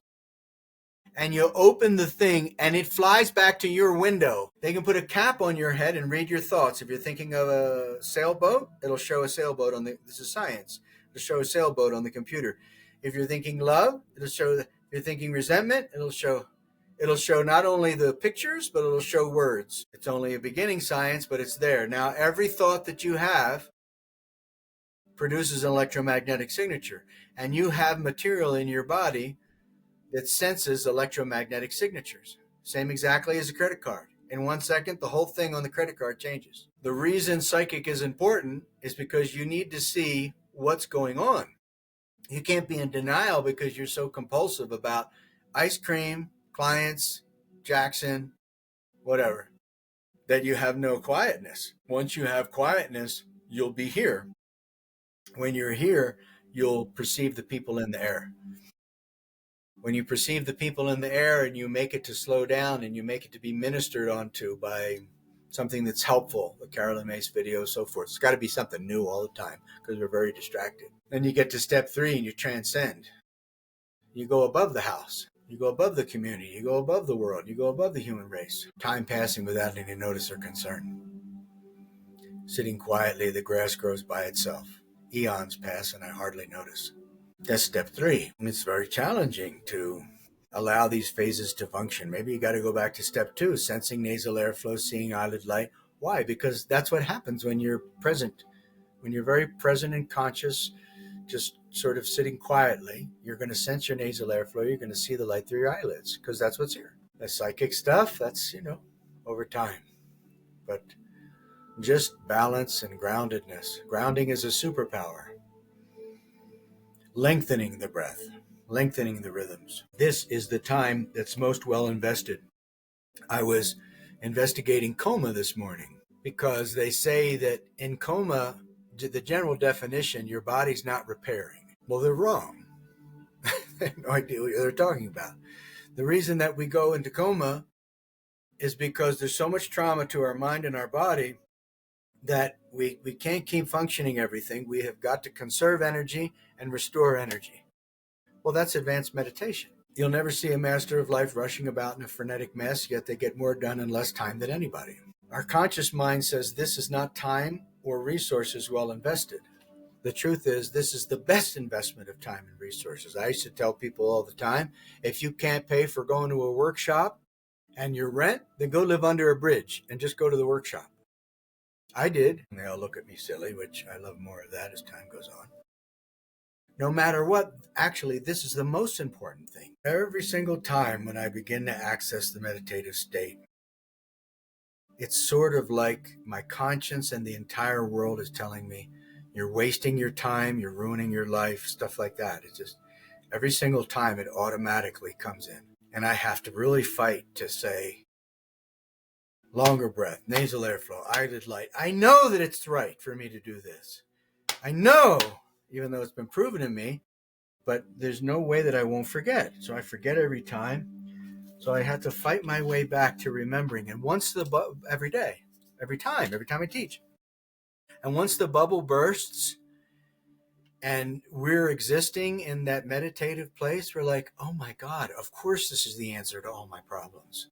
And you open the thing and it flies back to your window. They can put a cap on your head and read your thoughts. If you're thinking of a sailboat, it'll show a sailboat on this is science. It'll show a sailboat on the computer. If you're thinking love, it'll show, if you're thinking resentment, it'll show not only the pictures, but it'll show words. It's only a beginning science, but it's there. Now, every thought that you have produces an electromagnetic signature, and you have material in your body that senses electromagnetic signatures. Same exactly as a credit card. In 1 second, the whole thing on the credit card changes. The reason psychic is important is because you need to see what's going on. You can't be in denial because you're so compulsive about ice cream, clients, Jackson, whatever, that you have no quietness. Once you have quietness, you'll be here. When you're here, you'll perceive the people in the air. When you perceive the people in the air and you make it to slow down and you make it to be ministered onto by something that's helpful, the Carolyn Mace video, so forth. It's got to be something new all the time because we're very distracted. Then you get to step 3 and you transcend. You go above the house. You go above the community. You go above the world. You go above the human race. Time passing without any notice or concern. Sitting quietly, the grass grows by itself. Eons pass and I hardly notice. That's step 3. It's very challenging to allow these phases to function. Maybe you got to go back to step 2, sensing nasal airflow, seeing eyelid light. Why? Because that's what happens when you're present. When you're very present and conscious, just sort of sitting quietly, you're going to sense your nasal airflow. You're going to see the light through your eyelids because that's what's here. The psychic stuff, that's, over time. But just balance and groundedness. Grounding is a superpower. Lengthening the breath, lengthening the rhythms. This is the time that's most well invested. I was investigating coma this morning because they say that in coma, the general definition, your body's not repairing. Well, they're wrong. They have no idea what they're talking about. The reason that we go into coma is because there's so much trauma to our mind and our body that we can't keep functioning everything. We have got to conserve energy and restore energy. Well, that's advanced meditation. You'll never see a master of life rushing about in a frenetic mess, yet they get more done in less time than anybody. Our conscious mind says this is not time or resources well invested. The truth is, this is the best investment of time and resources. I used to tell people all the time, if you can't pay for going to a workshop and your rent, then go live under a bridge and just go to the workshop. I did. And they all look at me silly, which I love more of that as time goes on. No matter what, actually, this is the most important thing. Every single time when I begin to access the meditative state, it's sort of like my conscience and the entire world is telling me, you're wasting your time, you're ruining your life, stuff like that. It's just every single time it automatically comes in. And I have to really fight to say, longer breath, nasal airflow, eyelid light. I know that it's right for me to do this. I know, even though it's been proven in me, but there's no way that I won't forget. So I forget every time. So I have to fight my way back to remembering. And every day, every time I teach. And once the bubble bursts and we're existing in that meditative place, we're like, oh my God, of course this is the answer to all my problems.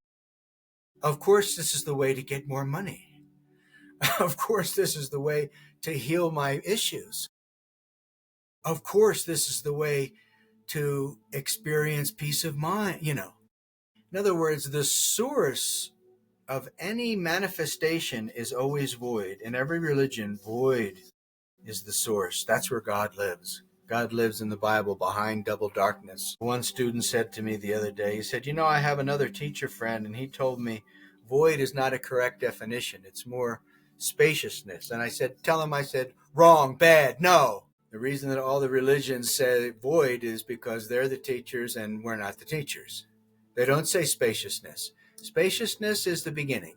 Of course, this is the way to get more money. Of course, this is the way to heal my issues. Of course, this is the way to experience peace of mind, In other words, the source of any manifestation is always void. In every religion, void is the source. That's where God lives. God lives in the Bible behind double darkness. One student said to me the other day, he said, I have another teacher friend, and he told me void is not a correct definition. It's more spaciousness. And I said, wrong, bad, no. The reason that all the religions say void is because they're the teachers and we're not the teachers. They don't say spaciousness. Spaciousness is the beginning.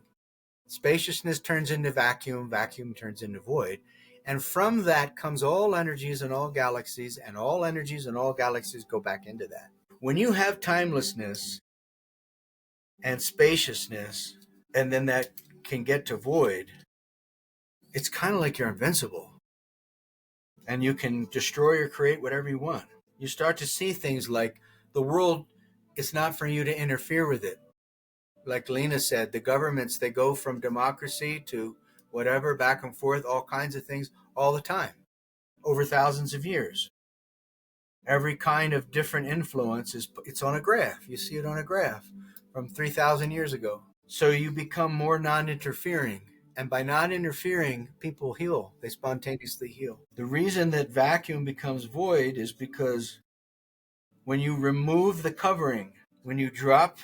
Spaciousness turns into vacuum, vacuum turns into void. And from that comes all energies and all galaxies, and all energies and all galaxies go back into that. When you have timelessness and spaciousness, and then that can get to void, it's kind of like you're invincible. And you can destroy or create whatever you want. You start to see things like the world, it's not for you to interfere with it. Like Lena said, the governments, they go from democracy to whatever, back and forth, all kinds of things all the time, over thousands of years. Every kind of different influence it's on a graph. You see it on a graph from 3,000 years ago. So you become more non-interfering. And by not interfering, people heal. They spontaneously heal. The reason that vacuum becomes void is because when you remove the covering, when you drop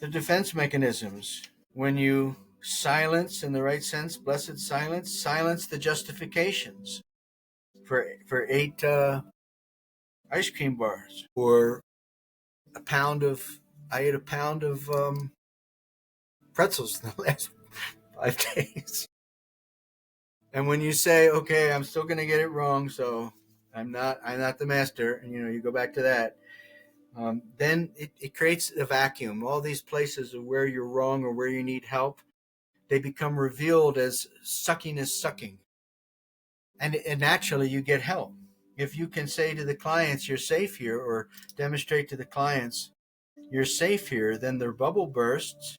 the defense mechanisms, when you silence, in the right sense, blessed silence the justifications for 8 ice cream bars, or I ate a pound of pretzels in the last 5 days. And when you say, okay, I'm still going to get it wrong, so I'm not the master, and you go back to that, then it creates a vacuum. All these places of where you're wrong or where you need help, they become revealed as sucking is sucking. And naturally you get help. If you can say to the clients, you're safe here, or demonstrate to the clients, you're safe here, then their bubble bursts,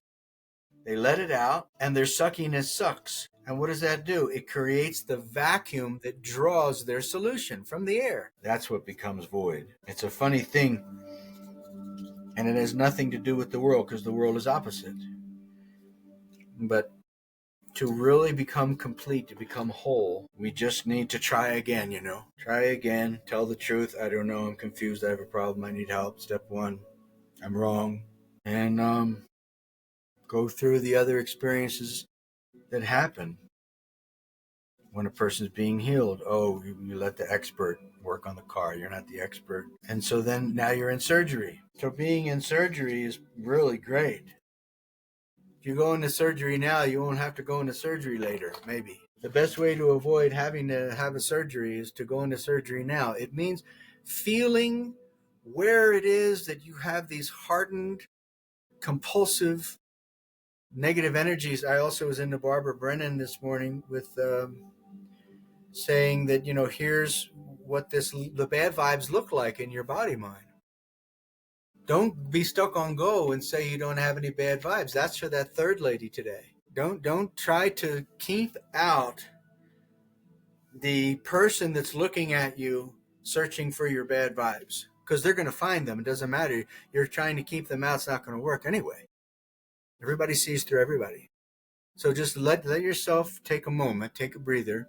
they let it out, and their suckiness sucks. And what does that do? It creates the vacuum that draws their solution from the air. That's what becomes void. It's a funny thing, and it has nothing to do with the world, because the world is opposite. But to really become complete, to become whole, we just need to try again, Try again, tell the truth. I don't know, I'm confused, I have a problem, I need help. Step 1, I'm wrong. And go through the other experiences that happen when a person's being healed. Oh, you let the expert work on the car. You're not the expert. And so then now you're in surgery. So being in surgery is really great. If you go into surgery now, you won't have to go into surgery later, maybe. The best way to avoid having to have a surgery is to go into surgery now. It means feeling where it is that you have these hardened, compulsive, negative energies. I also was into Barbara Brennan this morning with saying that, here's what the bad vibes look like in your body mind. Don't be stuck on go and say you don't have any bad vibes. That's for that third lady today. Don't try to keep out the person that's looking at you searching for your bad vibes, because they're going to find them. It doesn't matter. You're trying to keep them out. It's not going to work anyway. Everybody sees through everybody. So just let yourself take a moment, take a breather.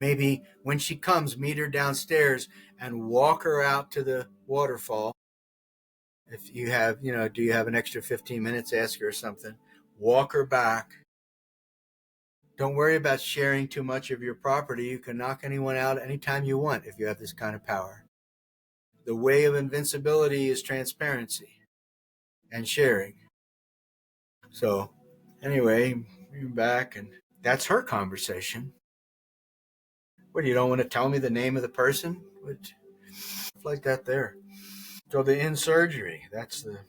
Maybe when she comes, meet her downstairs and walk her out to the waterfall. If you have, do you have an extra 15 minutes? Ask her something. Walk her back. Don't worry about sharing too much of your property. You can knock anyone out anytime you want if you have this kind of power. The way of invincibility is transparency and sharing. So anyway, you're back, and that's her conversation. What, you don't want to tell me the name of the person? What, like that there. So the in surgery, that's the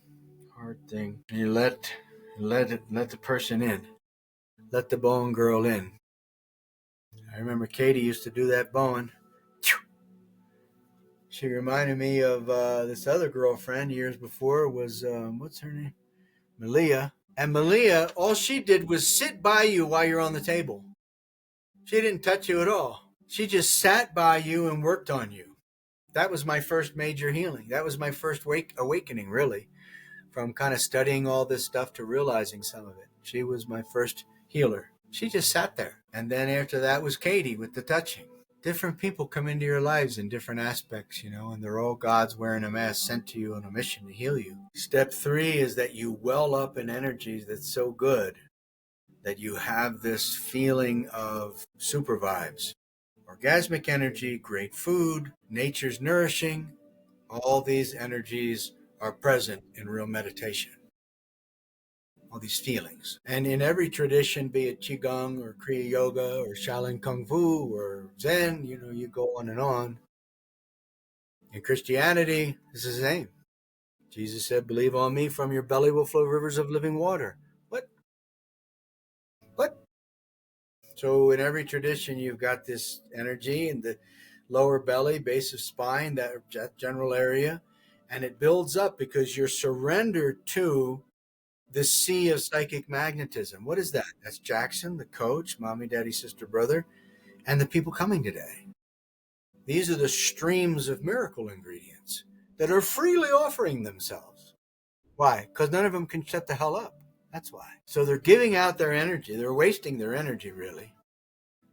hard thing. You let the person in. Let the bone girl in. I remember Katie used to do that bone. She reminded me of this other girlfriend years before was, what's her name? Malia. And Malia, all she did was sit by you while you're on the table. She didn't touch you at all. She just sat by you and worked on you. That was my first major healing. That was my first awakening, really, from kind of studying all this stuff to realizing some of it. She was my first healer. She just sat there. And then after that was Katie with the touching. Different people come into your lives in different aspects, and they're all gods wearing a mask sent to you on a mission to heal you. Step 3 is that you well up in energies that's so good that you have this feeling of super vibes. Orgasmic energy, great food, nature's nourishing. All these energies are present in real meditation. All these feelings. And in every tradition, be it Qigong or Kriya Yoga or Shaolin Kung Fu or Zen, you go on and on. In Christianity, it's the same. Jesus said, believe on me, from your belly will flow rivers of living water. What? What? So in every tradition, you've got this energy in the lower belly, base of spine, that general area, and it builds up because you're surrendered to the sea of psychic magnetism. What is that? That's Jackson, the coach, mommy, daddy, sister, brother, and the people coming today. These are the streams of miracle ingredients that are freely offering themselves. Why? Because none of them can shut the hell up. That's why. So they're giving out their energy. They're wasting their energy, really,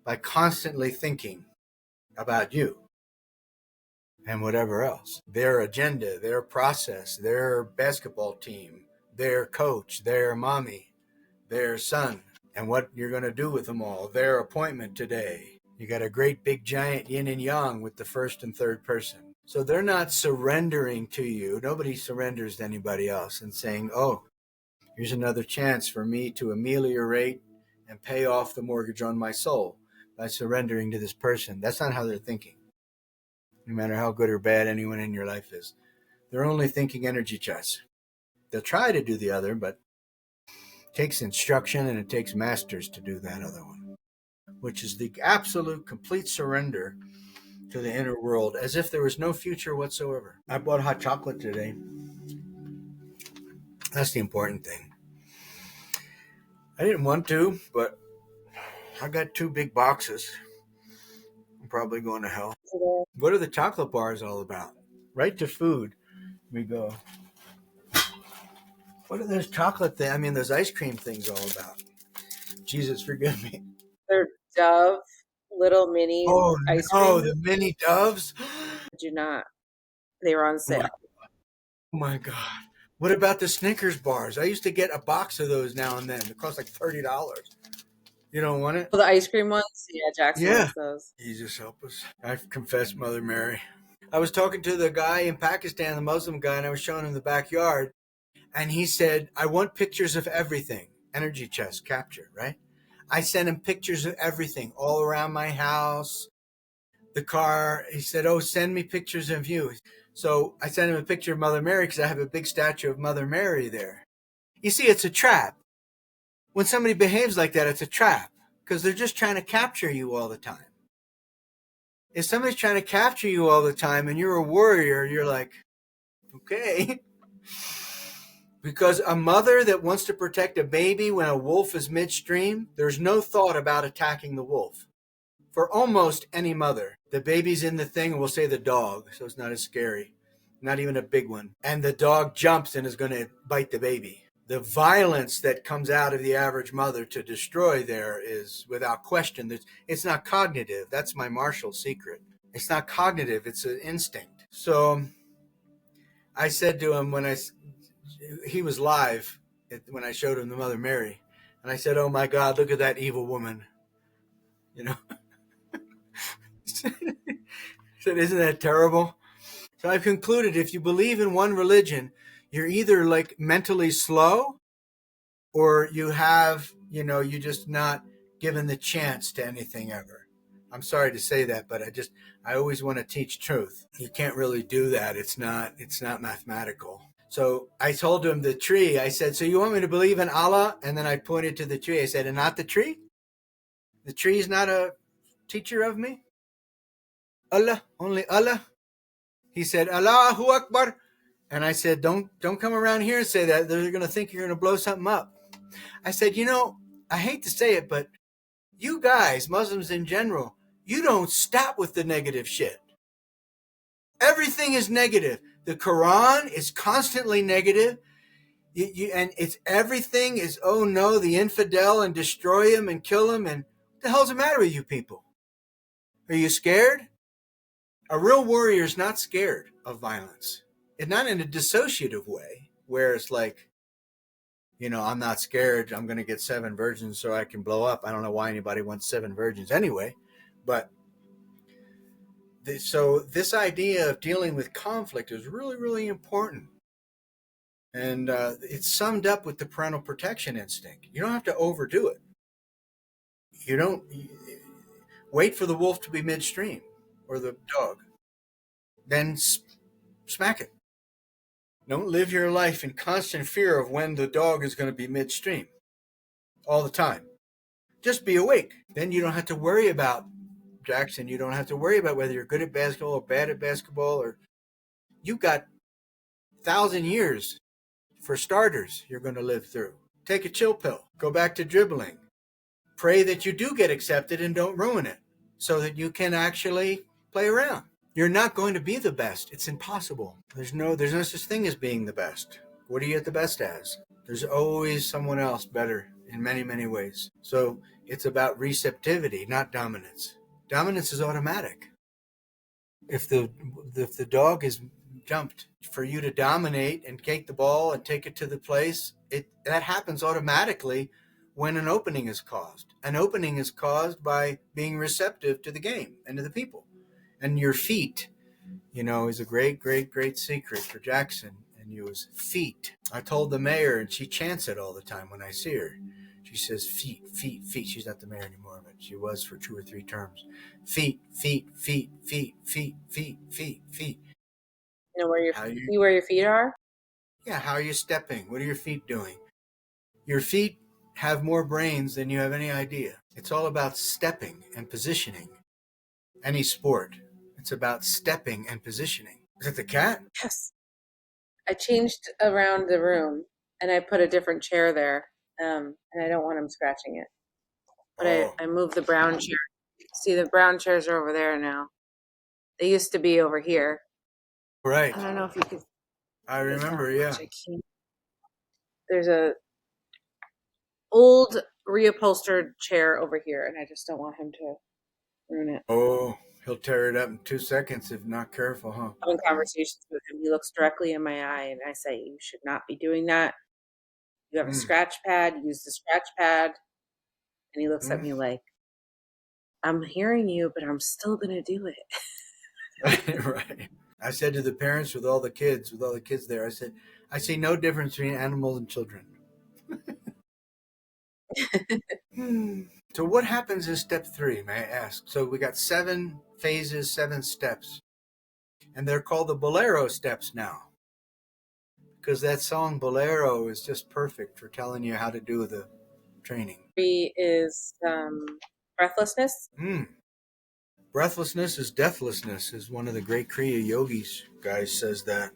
by constantly thinking about you and whatever else. Their agenda, their process, their basketball team, their coach, their mommy, their son, and what you're going to do with them all, their appointment today. You got a great big giant yin and yang with the first and third person. So they're not surrendering to you. Nobody surrenders to anybody else and saying, oh, here's another chance for me to ameliorate and pay off the mortgage on my soul by surrendering to this person. That's not how they're thinking. No matter how good or bad anyone in your life is, they're only thinking energy chess. They'll try to do the other, but it takes instruction and it takes masters to do that other one, which is the absolute complete surrender to the inner world, as if there was no future whatsoever. I bought hot chocolate today. That's the important thing. I didn't want to, but I got 2 big boxes. I'm probably going to hell. What are the chocolate bars all about? Right to food we go. What are those chocolate things? I mean, those ice cream things all about? Jesus, forgive me. They're Dove little mini Oh ice no, cream. the mini doves. Do not. They were on Oh my, sale. oh my God. What about the Snickers bars? I used to get a box of those now and then. It cost like $30. You don't want it? Oh, the ice cream ones? Yeah, Jackson Yeah. likes those. Jesus help us. I confess, Mother Mary. I was talking to the guy in Pakistan, the Muslim guy, and I was showing him the backyard. And he said, I want pictures of everything. Energy chest capture, right? I sent him pictures of everything all around my house, the car. He said, oh, send me pictures of you. So I sent him a picture of Mother Mary because I have a big statue of Mother Mary there. You see, it's a trap. When somebody behaves like that, it's a trap because they're just trying to capture you all the time. If somebody's trying to capture you all the time and you're a warrior, you're like, okay. Because a mother that wants to protect a baby when a wolf is midstream, there's no thought about attacking the wolf. For almost any mother, the baby's in the thing, and we'll say the dog, so it's not as scary, not even a big one. And the dog jumps and is going to bite the baby. The violence that comes out of the average mother to destroy there is without question. It's not cognitive. That's my Marshall secret. It's not cognitive. It's an instinct. So I said to him he was live when I showed him the Mother Mary, and I said, "Oh my God, look at that evil woman!" You know, I said, "Isn't that terrible?" So I've concluded if you believe in one religion, you're either like mentally slow, or you just not given the chance to anything ever. I'm sorry to say that, but I always want to teach truth. You can't really do that. It's not mathematical. So I told him the tree. I said, so you want me to believe in Allah? And then I pointed to the tree. I said, and not the tree? The tree is not a teacher of me? Allah, only Allah? He said, Allahu Akbar. And I said, don't come around here and say that. They're going to think you're going to blow something up. I said, I hate to say it, but you guys, Muslims in general, you don't stop with the negative shit. Everything is negative. The Quran is constantly negative. And it's everything is, oh no, the infidel, and destroy him and kill him. And what the hell's the matter with you people? Are you scared? A real warrior is not scared of violence. And not in a dissociative way where it's like, I'm not scared. I'm going to get 7 virgins so I can blow up. I don't know why anybody wants 7 virgins anyway. But so this idea of dealing with conflict is really, really important. And it's summed up with the parental protection instinct. You don't have to overdo it. You don't wait for the wolf to be midstream or the dog. then smack it. Don't live your life in constant fear of when the dog is going to be midstream all the time. Just be awake. Then you don't have to worry about, Jackson, you don't have to worry about whether you're good at basketball or bad at basketball, or you've got 1,000 years for starters you're going to live through. Take a chill pill. Go back to dribbling. Pray that you do get accepted and don't ruin it so that you can actually play around. You're not going to be the best. It's impossible. There's no such thing as being the best. What are you at the best as? There's always someone else better in many, many ways. So it's about receptivity, not dominance. Dominance is automatic. If the dog is jumped, for you to dominate and take the ball and take it to the place, that happens automatically when an opening is caused. An opening is caused by being receptive to the game and to the people. And your feet, is a great, great, great secret for Jackson. And use feet. I told the mayor, and she chants it all the time when I see her. She says feet, feet, feet. She's not the mayor anymore, but she was for 2 or 3 terms. Feet, feet, feet, feet, feet, feet, feet, feet. You know where your feet are? Yeah, how are you stepping? What are your feet doing? Your feet have more brains than you have any idea. It's all about stepping and positioning. Any sport, it's about stepping and positioning. Is it the cat? Yes. I changed around the room and I put a different chair there, and I don't want him scratching it. But I moved the brown chair. See, the brown chairs are over there now. They used to be over here. Right. I don't know if you can. I remember, yeah. There's a old reupholstered chair over here, and I just don't want him to ruin it. Oh, he'll tear it up in 2 seconds if not careful, huh? Having conversations with him, he looks directly in my eye, and I say, "You should not be doing that. You have a scratch pad. Use the scratch pad." And he looks at me like, "I'm hearing you, but I'm still gonna do it." Right. I said to the parents with all the kids there, I said, I see no difference between animals and children. So what happens in step 3, may I ask? So we got 7 phases, 7 steps. And they're called the Bolero steps now. Because that song Bolero is just perfect for telling you how to do the training. 3 is breathlessness. Breathlessness is deathlessness, is one of the great Kriya yogis guys says that.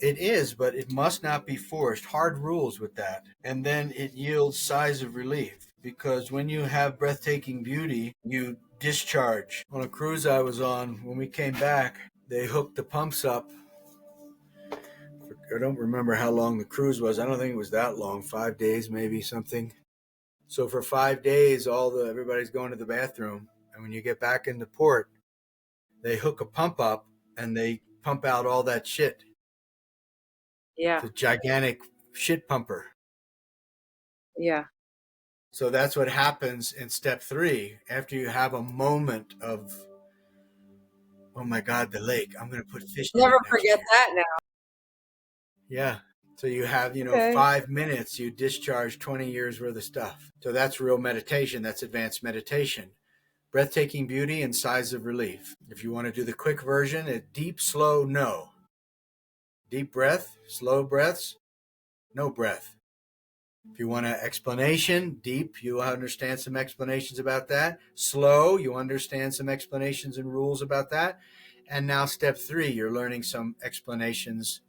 It is, but it must not be forced. Hard rules with that. And then it yields sighs of relief. Because when you have breathtaking beauty, you discharge. On a cruise I was on, when we came back, they hooked the pumps up. I don't remember how long the cruise was. I don't think it was that long, 5 days maybe, something. So for 5 days, everybody's going to the bathroom. And when you get back into port, they hook a pump up and they pump out all that shit. Yeah. It's a gigantic shit pumper. Yeah. So that's what happens in step 3. After you have a moment of, oh my God, the lake, I'm going to put fish in it Never next forget year. that now. Yeah. So you have, 5 minutes, you discharge 20 years worth of stuff. So that's real meditation. That's advanced meditation. Breathtaking beauty and sighs of relief. If you want to do the quick version, it's deep, slow, no. Deep breath, slow breaths, no breath. If you want an explanation, deep, you'll understand some explanations about that. Slow, you'll understand some explanations and rules about that. And now step 3, you're learning some explanations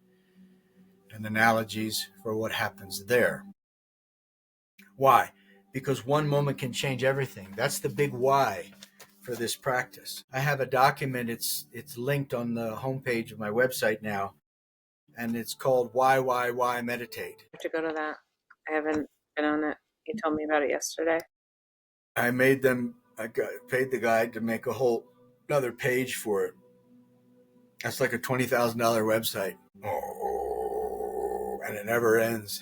and analogies for what happens there. Why? Because one moment can change everything. That's the big why for this practice. I have a document, it's linked on the homepage of my website now, and it's called Why Meditate. I have to go to that. I haven't been on it. You told me about it yesterday. I paid the guy to make a whole another page for it. That's like a $20,000 website. Oh, and it never ends.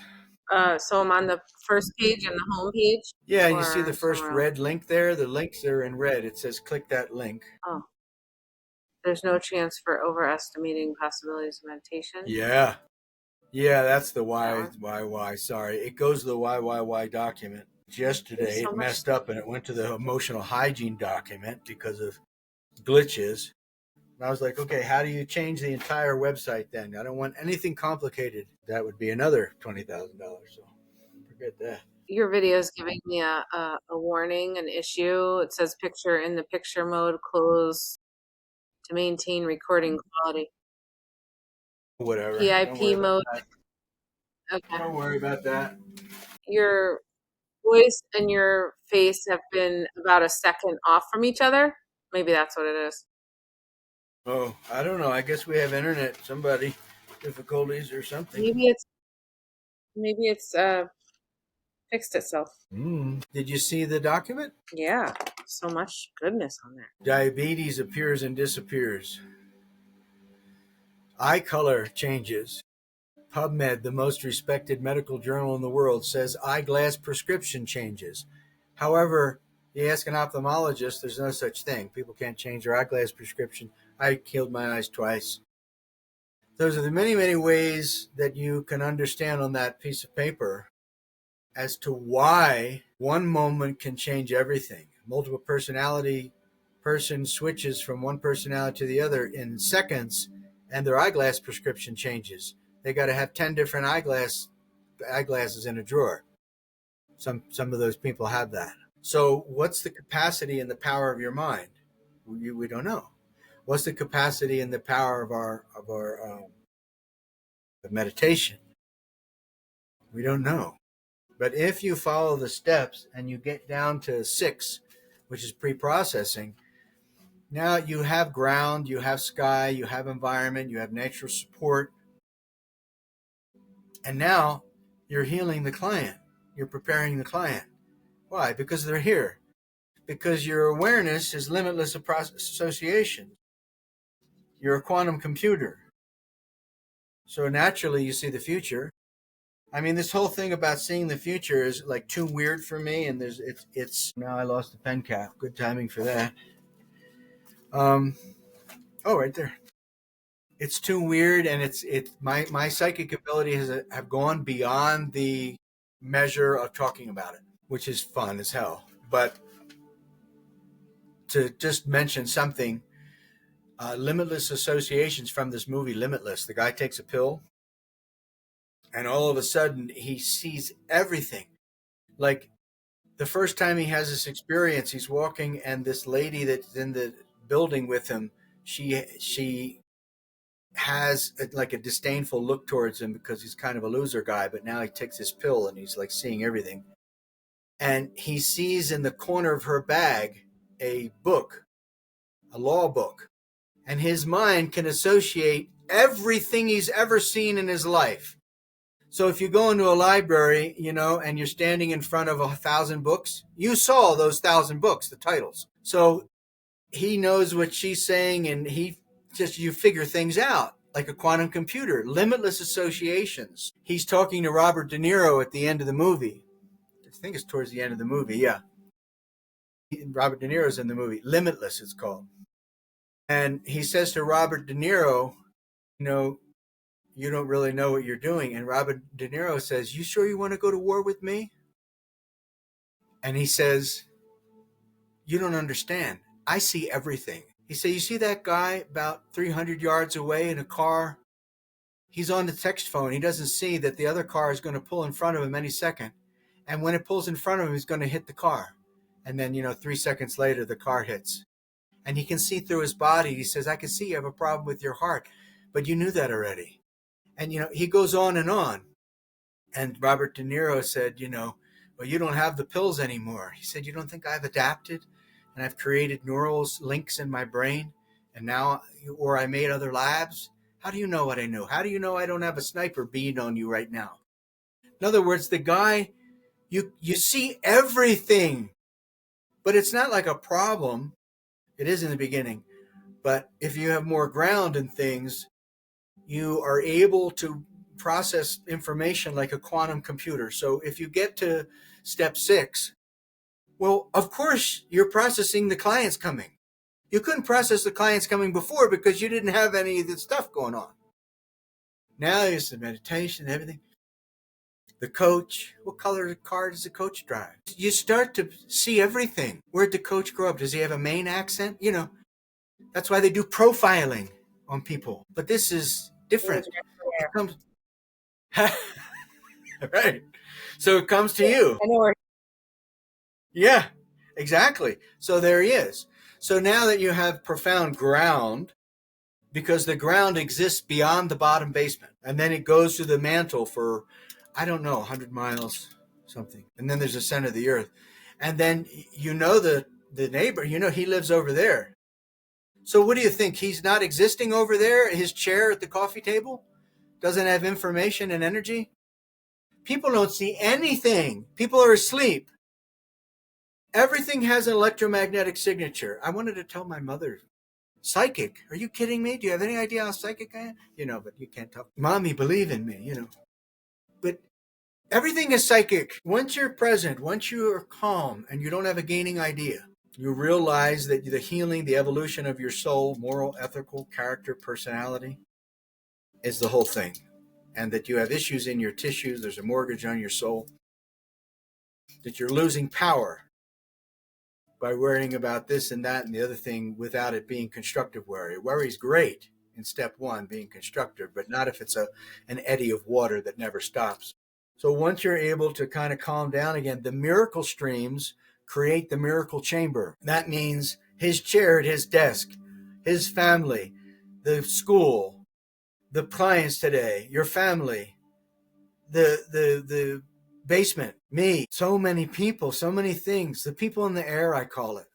So I'm on the first page and the home page? Yeah, you see the first red link there? The links are in red. It says click that link. Oh. There's no chance for overestimating possibilities of meditation? Yeah. Yeah, that's the why. Sorry. It goes to the why document. Yesterday it messed up and it went to the emotional hygiene document because of glitches. And I was like, okay, how do you change the entire website then? I don't want anything complicated. That would be another $20,000. So forget that. Your video is giving me a warning, an issue. It says picture in the picture mode, close to maintain recording quality. Whatever. Don't worry PIP about mode. that. Okay. Don't worry about that. Your voice and your face have been about a second off from each other. Maybe that's what it is. Oh, I don't know. I guess we have internet, somebody difficulties or something. Maybe it's fixed itself. Did you see the document? Yeah, so much goodness on there. Diabetes appears and disappears. Eye color changes. PubMed, the most respected medical journal in the world, says eyeglass prescription changes. However, you ask an ophthalmologist, there's no such thing. People can't change their eyeglass prescription. I healed my eyes twice. Those are the many, many ways that you can understand on that piece of paper as to why one moment can change everything. Multiple personality person switches from one personality to the other in seconds, and their eyeglass prescription changes. They got to have 10 different eyeglasses in a drawer. Some of those people have that. So what's the capacity and the power of your mind? We don't know. What's the capacity and the power of our meditation? We don't know. But if you follow the steps and you get down to 6, which is pre-processing, now you have ground, you have sky, you have environment, you have natural support. And now you're healing the client. You're preparing the client. Why? Because they're here. Because your awareness is limitless association. You're a quantum computer. So naturally you see the future. I mean, this whole thing about seeing the future is like too weird for me, and it's now I lost the pen cap. Good timing for that. Oh, right there. It's too weird, and it's my psychic ability have gone beyond the measure of talking about it, which is fun as hell. But to just mention something, limitless associations from this movie Limitless. The guy takes a pill, and all of a sudden he sees everything. Like the first time he has this experience, he's walking, and this lady that's in the building with him, she has like a disdainful look towards him because he's kind of a loser guy. But now he takes his pill and he's like seeing everything, and he sees in the corner of her bag a book, a law book, and his mind can associate everything he's ever seen in his life. So if you go into a library, and you're standing in front of 1,000 books, you saw those 1,000 books, the titles. So he knows what she's saying, and you figure things out like a quantum computer, limitless associations. He's talking to Robert De Niro at the end of the movie. I think it's towards the end of the movie, yeah. Robert De Niro's in the movie. Limitless, it's called. And he says to Robert De Niro, you don't really know what you're doing. And Robert De Niro says, you sure you want to go to war with me? And he says, you don't understand. I see everything. He said, you see that guy about 300 yards away in a car? He's on the text phone. He doesn't see that the other car is going to pull in front of him any second. And when it pulls in front of him, he's going to hit the car. And then, 3 seconds later, the car hits. And he can see through his body. He says, I can see you have a problem with your heart. But you knew that already. And, he goes on. And Robert De Niro said, well, you don't have the pills anymore. He said, you don't think I've adapted and I've created neural links in my brain and now, or I made other labs? How do you know what I know? How do you know I don't have a sniper bead on you right now? In other words, the guy, you see everything, but it's not like a problem. It is in the beginning. But if you have more ground in things, you are able to process information like a quantum computer. So if you get to step 6, well, of course, you're processing the clients coming. You couldn't process the clients coming before because you didn't have any of the stuff going on. Now there's the meditation and everything. The coach, what color car does the coach drive? You start to see everything. Where'd the coach grow up? Does he have a Maine accent? That's why they do profiling on people. But this is different. It comes right. So it comes to you. I know where. Yeah, exactly. So there he is. So now that you have profound ground, because the ground exists beyond the bottom basement, and then it goes to the mantle for, I don't know, 100 miles, something. And then there's the center of the earth. And then you know the neighbor, you know he lives over there. So what do you think? He's not existing over there? His chair at the coffee table doesn't have information and energy? People don't see anything. People are asleep. Everything has an electromagnetic signature. I wanted to tell my mother, psychic? Are you kidding me? Do you have any idea how psychic I am? But you can't talk. Mommy, believe in me. But everything is psychic. Once you're present, once you are calm and you don't have a gaining idea, you realize that the healing, the evolution of your soul, moral, ethical, character, personality is the whole thing. And that you have issues in your tissues, there's a mortgage on your soul, that you're losing power by worrying about this and that and the other thing without it being constructive worry. Worry is great in step one, being constructive, but not if it's an eddy of water that never stops. So once you're able to kind of calm down again, the miracle streams create the miracle chamber. That means his chair at his desk, his family, the school, the clients today, your family, the basement, me, so many people, so many things, the people in the air, I call it.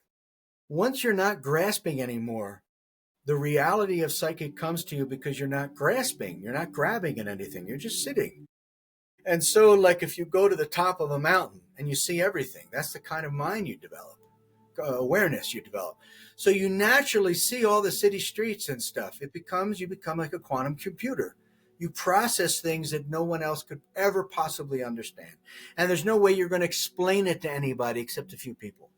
Once you're not grasping anymore, the reality of psychic comes to you because you're not grasping, you're not grabbing at anything, you're just sitting. And so, like if you go to the top of a mountain and you see everything, that's the kind of mind you develop, awareness you develop. So you naturally see all the city streets and stuff. You become like a quantum computer. You process things that no one else could ever possibly understand. And there's no way you're going to explain it to anybody except a few people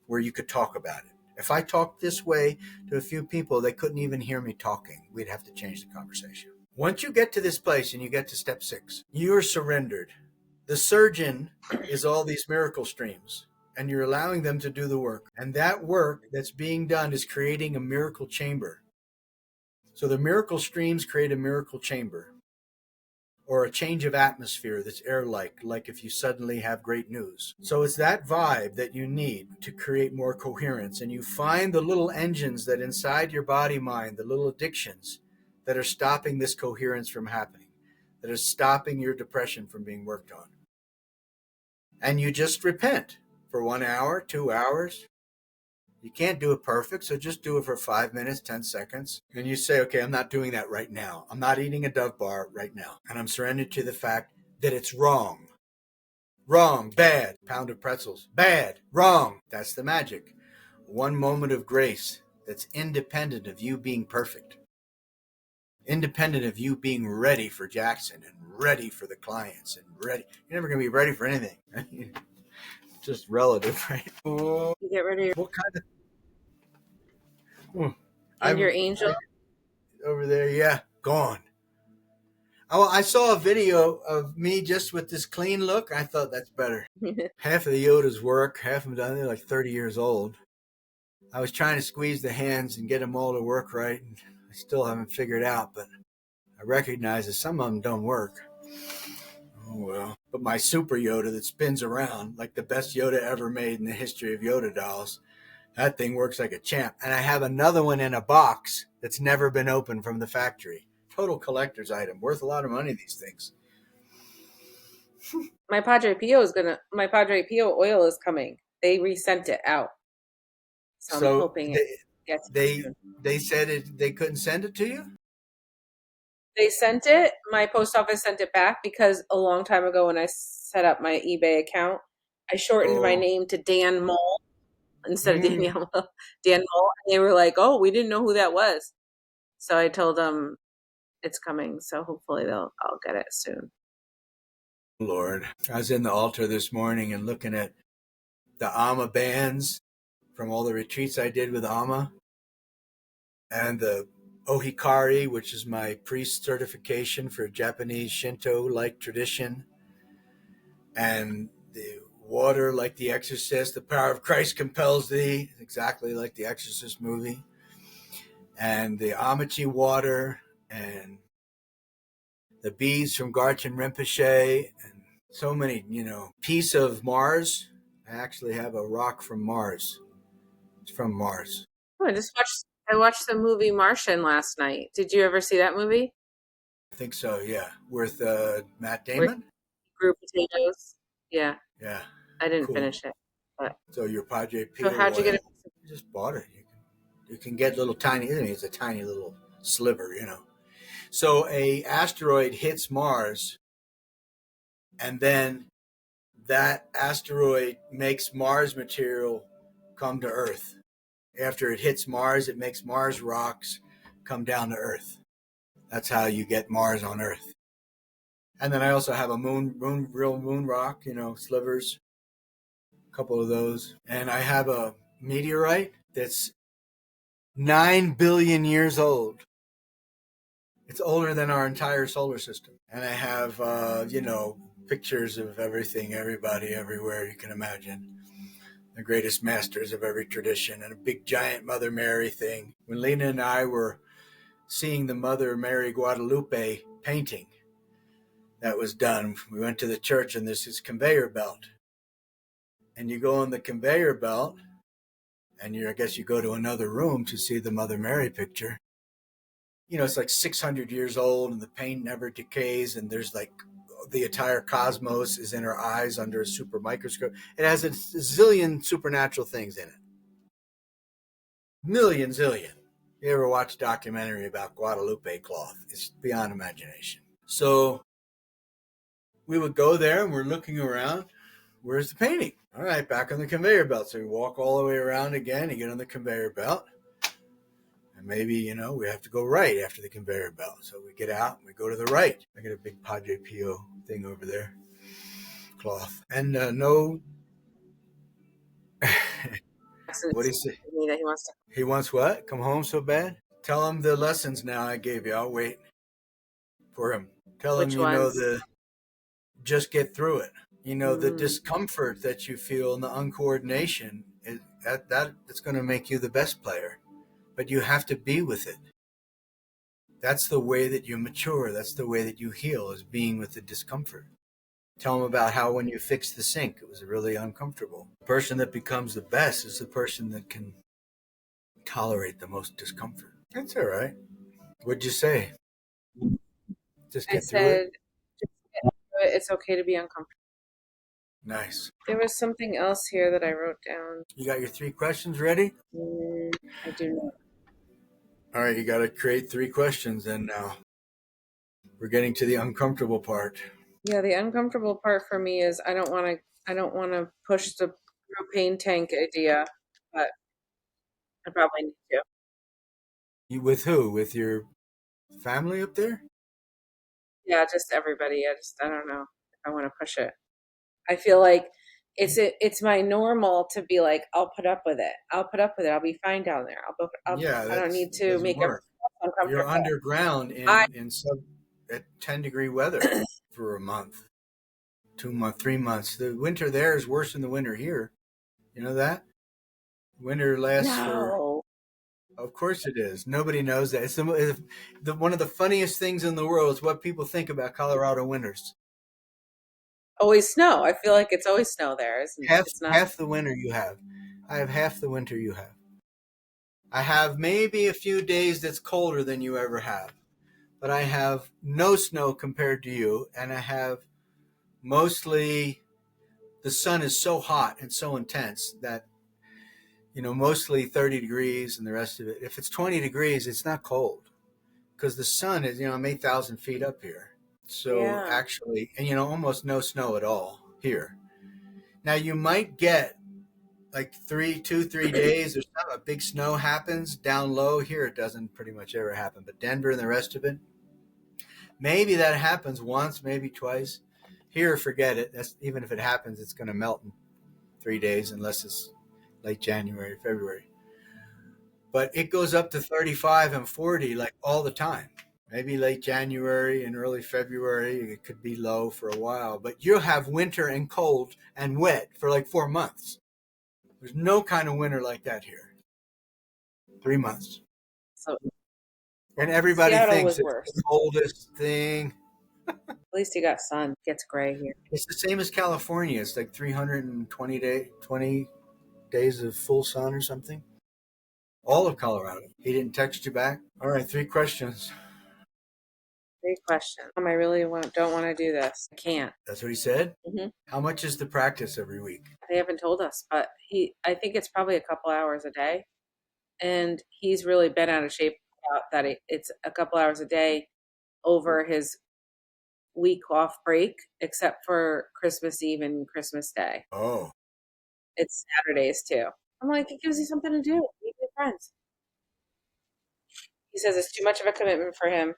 where you could talk about it. If I talked this way to a few people, they couldn't even hear me talking. We'd have to change the conversation. Once you get to this place and you get to step 6, you're surrendered. The surgeon is all these miracle streams, and you're allowing them to do the work. And that work that's being done is creating a miracle chamber. So the miracle streams create a miracle chamber, or a change of atmosphere that's air-like, like if you suddenly have great news. So it's that vibe that you need to create more coherence. And you find the little engines that inside your body mind, the little addictions that are stopping this coherence from happening, that are stopping your depression from being worked on. And you just repent for 1 hour, 2 hours. You can't do it perfect, so just do it for 5 minutes, 10 seconds. And you say, okay, I'm not doing that right now. I'm not eating a Dove bar right now. And I'm surrendered to the fact that it's wrong. Wrong, bad. Pound of pretzels, bad, wrong. That's the magic. One moment of grace that's independent of you being perfect. Independent of you being ready for Jackson and ready for the clients and ready. You're never going to be ready for anything. Just relative, right? You get rid of your, What kind of and your angel. Over there, yeah, gone. Oh, I saw a video of me just with this clean look. I thought that's better. Half of the Yoda's work, half of them, they're like 30 years old. I was trying to squeeze the hands and get them all to work right. And I still haven't figured out, but I recognize that some of them don't work. Oh, well. But my super Yoda that spins around like the best Yoda ever made in the history of Yoda dolls, that thing works like a champ. And I have another one in a box that's never been opened from the factory. Total collector's item. Worth a lot of money, these things. My Padre Pio oil is coming. They resent it out. So I'm hoping it gets they said they couldn't send it to you? They sent it. My post office sent it back because a long time ago when I set up my eBay account, I shortened my name to Dan Mole instead of Danielle. Dan Mole. And they were like, oh, we didn't know who that was. So I told them it's coming. So hopefully I'll get it soon. Lord. I was in the altar this morning and looking at the Amma bands from all the retreats I did with Amma, and the Ohikari, which is my priest certification for Japanese Shinto-like tradition, and the water like The Exorcist, the power of Christ compels thee, exactly like the Exorcist movie. and the Amity water and the beads from Garchen Rinpoche and so many, piece of Mars. I actually have a rock from Mars. It's from Mars. Oh, I watched the movie Martian last night. Did you ever see that movie? I think so, yeah. With Matt Where Damon? he grew potatoes? Yeah, Yeah, I didn't cool. finish it. But So your Padre so Pio how'd you get oil, it? you just bought it. You can get little tiny, it's a tiny little sliver, So a asteroid hits Mars, and then that asteroid makes Mars material come to Earth. After it hits Mars, it makes Mars rocks come down to Earth. That's how you get Mars on Earth. And then I also have a real moon rock, slivers, a couple of those. And I have a meteorite that's 9 billion years old. It's older than our entire solar system. And I have, pictures of everything, everybody, everywhere you can imagine. The greatest masters of every tradition, and a big giant Mother Mary thing. When Lena and I were seeing the Mother Mary Guadalupe painting that was done, we went to the church, and there's this conveyor belt. And you go on the conveyor belt, and I guess you go to another room to see the Mother Mary picture. It's like 600 years old, and the paint never decays, and there's like the entire cosmos is in her eyes under a super microscope. It has a zillion supernatural things in it. Million zillion. You ever watch a documentary about Guadalupe cloth? It's beyond imagination. So we would go there, and we're looking around. Where's the painting? All right, back on the conveyor belt. So we walk all the way around again and get on the conveyor belt. And maybe, we have to go right after the conveyor belt. So we get out and we go to the right. I got a big Padre Pio thing over there, cloth. And no. What do you say? That he wants to. He wants what? Come home so bad? Tell him the lessons now I gave you. I'll wait for him. Tell him, Which ones? just get through it. The discomfort that you feel and the uncoordination, that's going to make you the best player. But you have to be with it. That's the way that you mature. That's the way that you heal, is being with the discomfort. Tell them about how when you fixed the sink, it was really uncomfortable. The person that becomes the best is the person that can tolerate the most discomfort. That's all right. What'd you say? Just I get through said, it? just get through it. It's okay to be uncomfortable. Nice. There was something else here that I wrote down. You got your 3 questions ready? I do not. All right, you got to create 3 questions, and now we're getting to the uncomfortable part. Yeah, the uncomfortable part for me is I don't want to push the propane tank idea, but I probably need to. You with who? With your family up there? Yeah, just everybody. I don't know if I want to push it. I feel like it's my normal to be like, I'll put up with it. I'll put up with it. I'll be fine down there. Yeah, I don't that need to doesn't make everyone work. You're uncomfortable. underground I at 10-degree weather for a month, 2 months, 3 months. The winter there is worse than the winter here. You know that? Winter lasts for. No. Of course it is. Nobody knows that. It's one of the funniest things in the world is what people think about Colorado winters. Always snow. I feel like it's always snow there, isn't it? Half It's not. half the winter you have. I have half the winter you have. I have maybe a few days that's colder than you ever have, but I have no snow compared to you, and I have mostly the sun is so hot and so intense that mostly 30 degrees and the rest of it. If it's 20 degrees, it's not cold because the sun is, I'm 8,000 feet up here. So Yeah. actually, and almost no snow at all here. Now you might get like 3 days, there's not a big snow happens down low here. It doesn't pretty much ever happen, but Denver and the rest of it, maybe that happens once, maybe twice. Here, forget it. Even if it happens, it's going to melt in 3 days unless it's late January, February. But it goes up to 35 and 40 like all the time. Maybe late January and early February, it could be low for a while. But you'll have winter and cold and wet for like 4 months. There's no kind of winter like that here. 3 months. So And everybody Seattle thinks was it's worse. the coldest thing. At least you got sun. It gets gray here. It's the same as California. It's like 20 days of full sun or something. All of Colorado. He didn't text you back? All right, 3 questions. Great question. I really don't want to do this. I can't. That's what he said? Hmm. How much is the practice every week? They haven't told us, but I think it's probably a couple hours a day. And he's really been out of shape about that. It's a couple hours a day over his week off break, except for Christmas Eve and Christmas Day. Oh. It's Saturdays too. I'm like, it gives you something to do. Meet your friends. He says it's too much of a commitment for him.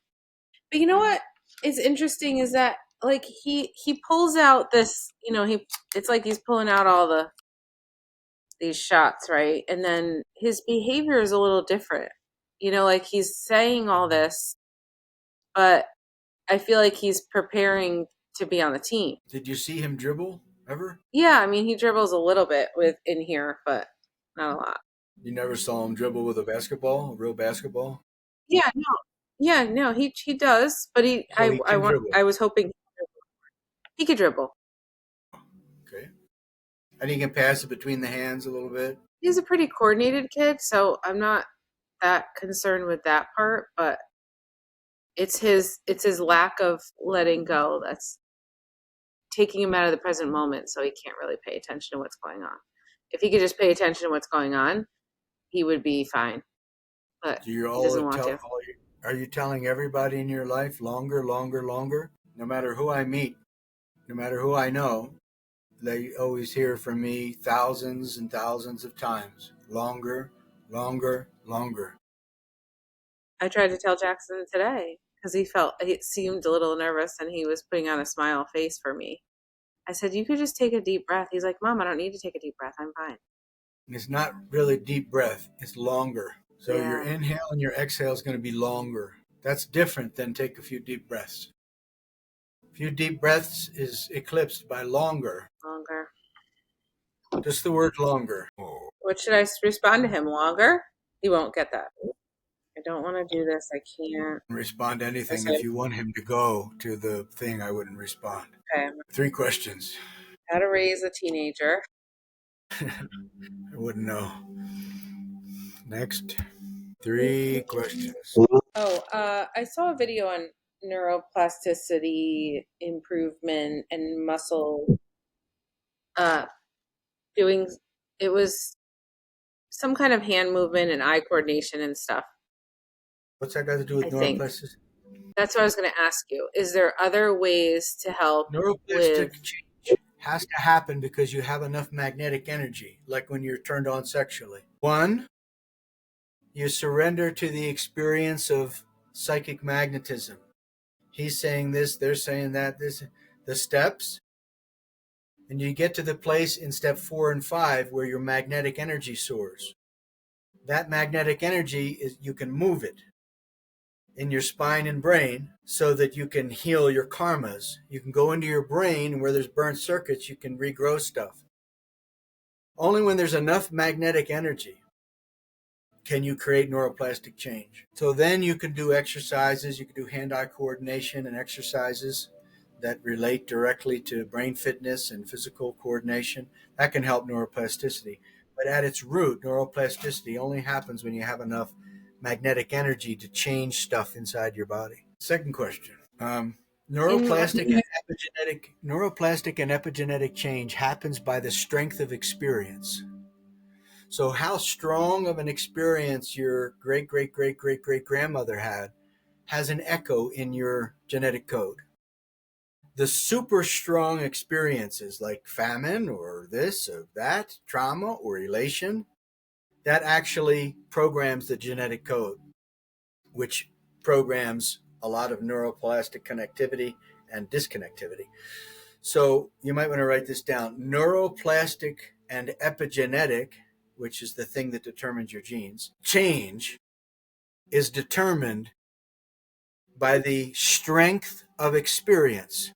But you know what is interesting is that like he pulls out this, it's like he's pulling out all these shots, right? And then his behavior is a little different. Like he's saying all this, but I feel like he's preparing to be on the team. Did you see him dribble ever? Yeah, I mean he dribbles a little bit with in here, but not a lot. You never saw him dribble with a real basketball? Yeah, no. Yeah, no, he does, but So he can dribble. I was hoping he could dribble. Okay. And he can pass it between the hands a little bit. He's a pretty coordinated kid, so I'm not that concerned with that part, but it's his lack of letting go that's taking him out of the present moment, so he can't really pay attention to what's going on. If he could just pay attention to what's going on, he would be fine. But Do you he doesn't want to. are you telling everybody in your life longer, longer, longer? No matter who I meet, no matter who I know, they always hear from me thousands and thousands of times. Longer, longer, longer. I tried to tell Jackson today because he seemed a little nervous and he was putting on a smile face for me. I said, "You could just take a deep breath." He's like, "Mom, I don't need to take a deep breath. I'm fine." It's not really deep breath, it's longer. So your Yeah, inhale and your exhale is going to be longer. That's different than take a few deep breaths. A few deep breaths is eclipsed by longer. longer. Just the word longer. What should I respond to him? Longer? He won't get that. I don't want to do this. I can't. Respond to I anything. said, If you want him to go to the thing, I wouldn't respond. okay, 3 questions. how to raise a teenager. I wouldn't know. Next. 3 questions. Oh, I saw a video on neuroplasticity improvement and muscle uh doing it was some kind of hand movement and eye coordination and stuff. What's that got to do I with think neuroplasticity? that's what I was going to ask you. Is there other ways to help with? Neuroplastic change has to happen because you have enough magnetic energy, like when you're turned on sexually. 1, you surrender to the experience of psychic magnetism. He's saying this, they're saying that, the steps, and you get to the place in step 4 and 5 where your magnetic energy soars. That magnetic energy is, you can move it in your spine and brain so that you can heal your karmas. You can go into your brain, and where there's burnt circuits, you can regrow stuff. Only when there's enough magnetic energy can you create neuroplastic change. So then you can do exercises, you can do hand-eye coordination and exercises that relate directly to brain fitness and physical coordination. That can help neuroplasticity. But at its root, neuroplasticity only happens when you have enough magnetic energy to change stuff inside your body. Second question. Neuroplastic and epigenetic change happens by the strength of experience. So how strong of an experience your great, great, great, great, great grandmother had has an echo in your genetic code. The super strong experiences like famine or this or that, trauma or elation, that actually programs the genetic code, which programs a lot of neuroplastic connectivity and disconnectivity. So you might want to write this down. Neuroplastic and epigenetic, which is the thing that determines your genes, change is determined by the strength of experience.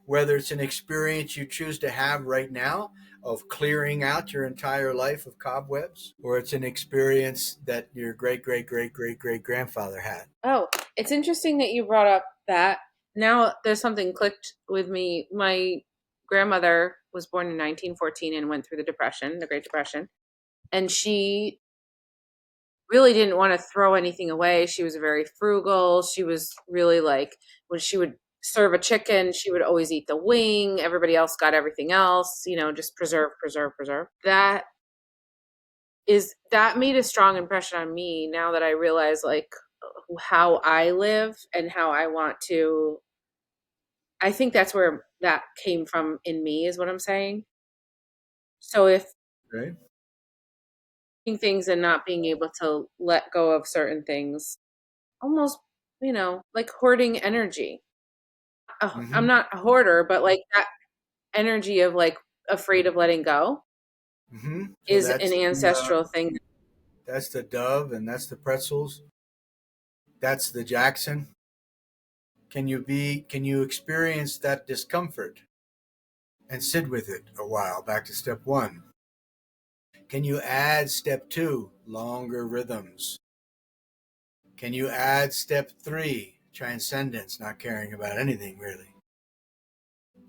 Whether it's an experience you choose to have right now, of clearing out your entire life of cobwebs, or it's an experience that your great great great great great grandfather had? Oh, it's interesting that you brought up that. Now there's something clicked with me. My grandmother was born in 1914 and went through the Depression, the Great Depression, and she really didn't want to throw anything away. She was very frugal. She was really like, when she would serve a chicken, she would always eat the wing. Everybody else got everything else, just preserve, preserve, preserve. That made a strong impression on me now that I realize like how I live and how I want to. I think that's where that came from in me, is what I'm saying. So if Right. things and not being able to let go of certain things, almost, like hoarding energy. I'm Mm-hmm. not a hoarder, but like that energy of like afraid of letting go Mm-hmm. So is an ancestral thing. that's the dove, and that's the pretzels. That's the Jackson. Can you experience that discomfort and sit with it a while? Back to step one. Can you add step two, longer rhythms? Can you add step three, transcendence, not caring about anything really?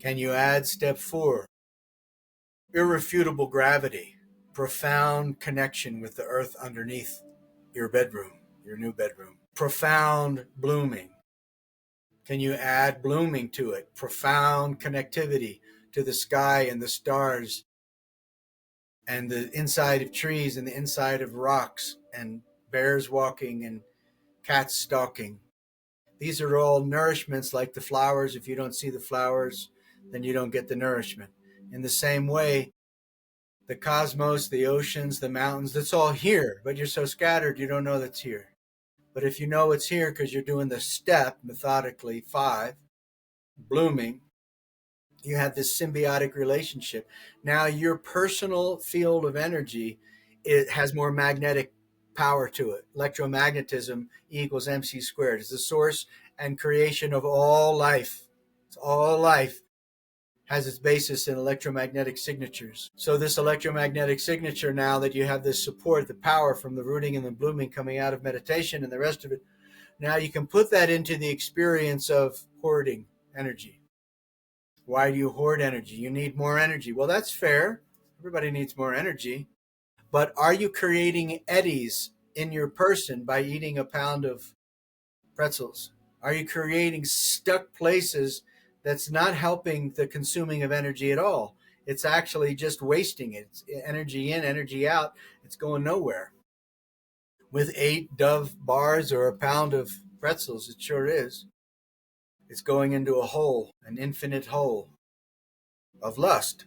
Can you add step four, irrefutable gravity, profound connection with the earth underneath your bedroom, your new bedroom? Profound blooming. Can you add blooming to it? Profound connectivity to the sky and the stars and the inside of trees and the inside of rocks and bears walking and cats stalking. These are all nourishments like the flowers. If you don't see the flowers, then you don't get the nourishment. In the same way, the cosmos, the oceans, the mountains, that's all here, but you're so scattered you don't know that's here. But if you know it's here because you're doing the step methodically, 5, blooming, you have this symbiotic relationship. Now your personal field of energy, it has more magnetic power to it. Electromagnetism equals mc squared. It's the source and creation of all life. It's all life has its basis in electromagnetic signatures. So this electromagnetic signature, now that you have this support, the power from the rooting and the blooming coming out of meditation and the rest of it, now you can put that into the experience of hoarding energy. Why do you hoard energy? You need more energy. Well, that's fair. Everybody needs more energy. But are you creating eddies in your person by eating a pound of pretzels? Are you creating stuck places that's not helping the consuming of energy at all? It's actually just wasting it. It's energy in, energy out. It's going nowhere. With 8 Dove bars or a pound of pretzels, it sure is. It's going into a hole, an infinite hole of lust.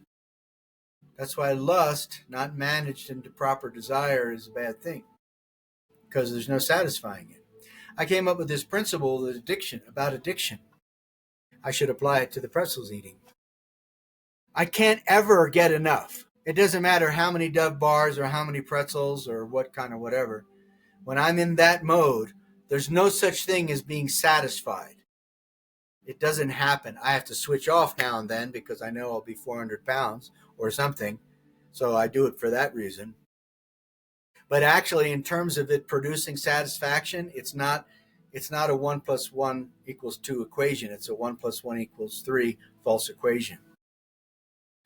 That's why lust, not managed into proper desire, is a bad thing, because there's no satisfying it. I came up with this principle that about addiction. I should apply it to the pretzels eating. I can't ever get enough. It doesn't matter how many Dove bars or how many pretzels or what kind of whatever. When I'm in that mode, there's no such thing as being satisfied. It doesn't happen. I have to switch off now and then because I know I'll be 400 pounds or something. So I do it for that reason. But actually, in terms of it producing satisfaction, it's not a 1 + 1 = 2 equation. It's a 1 + 1 = 3 false equation.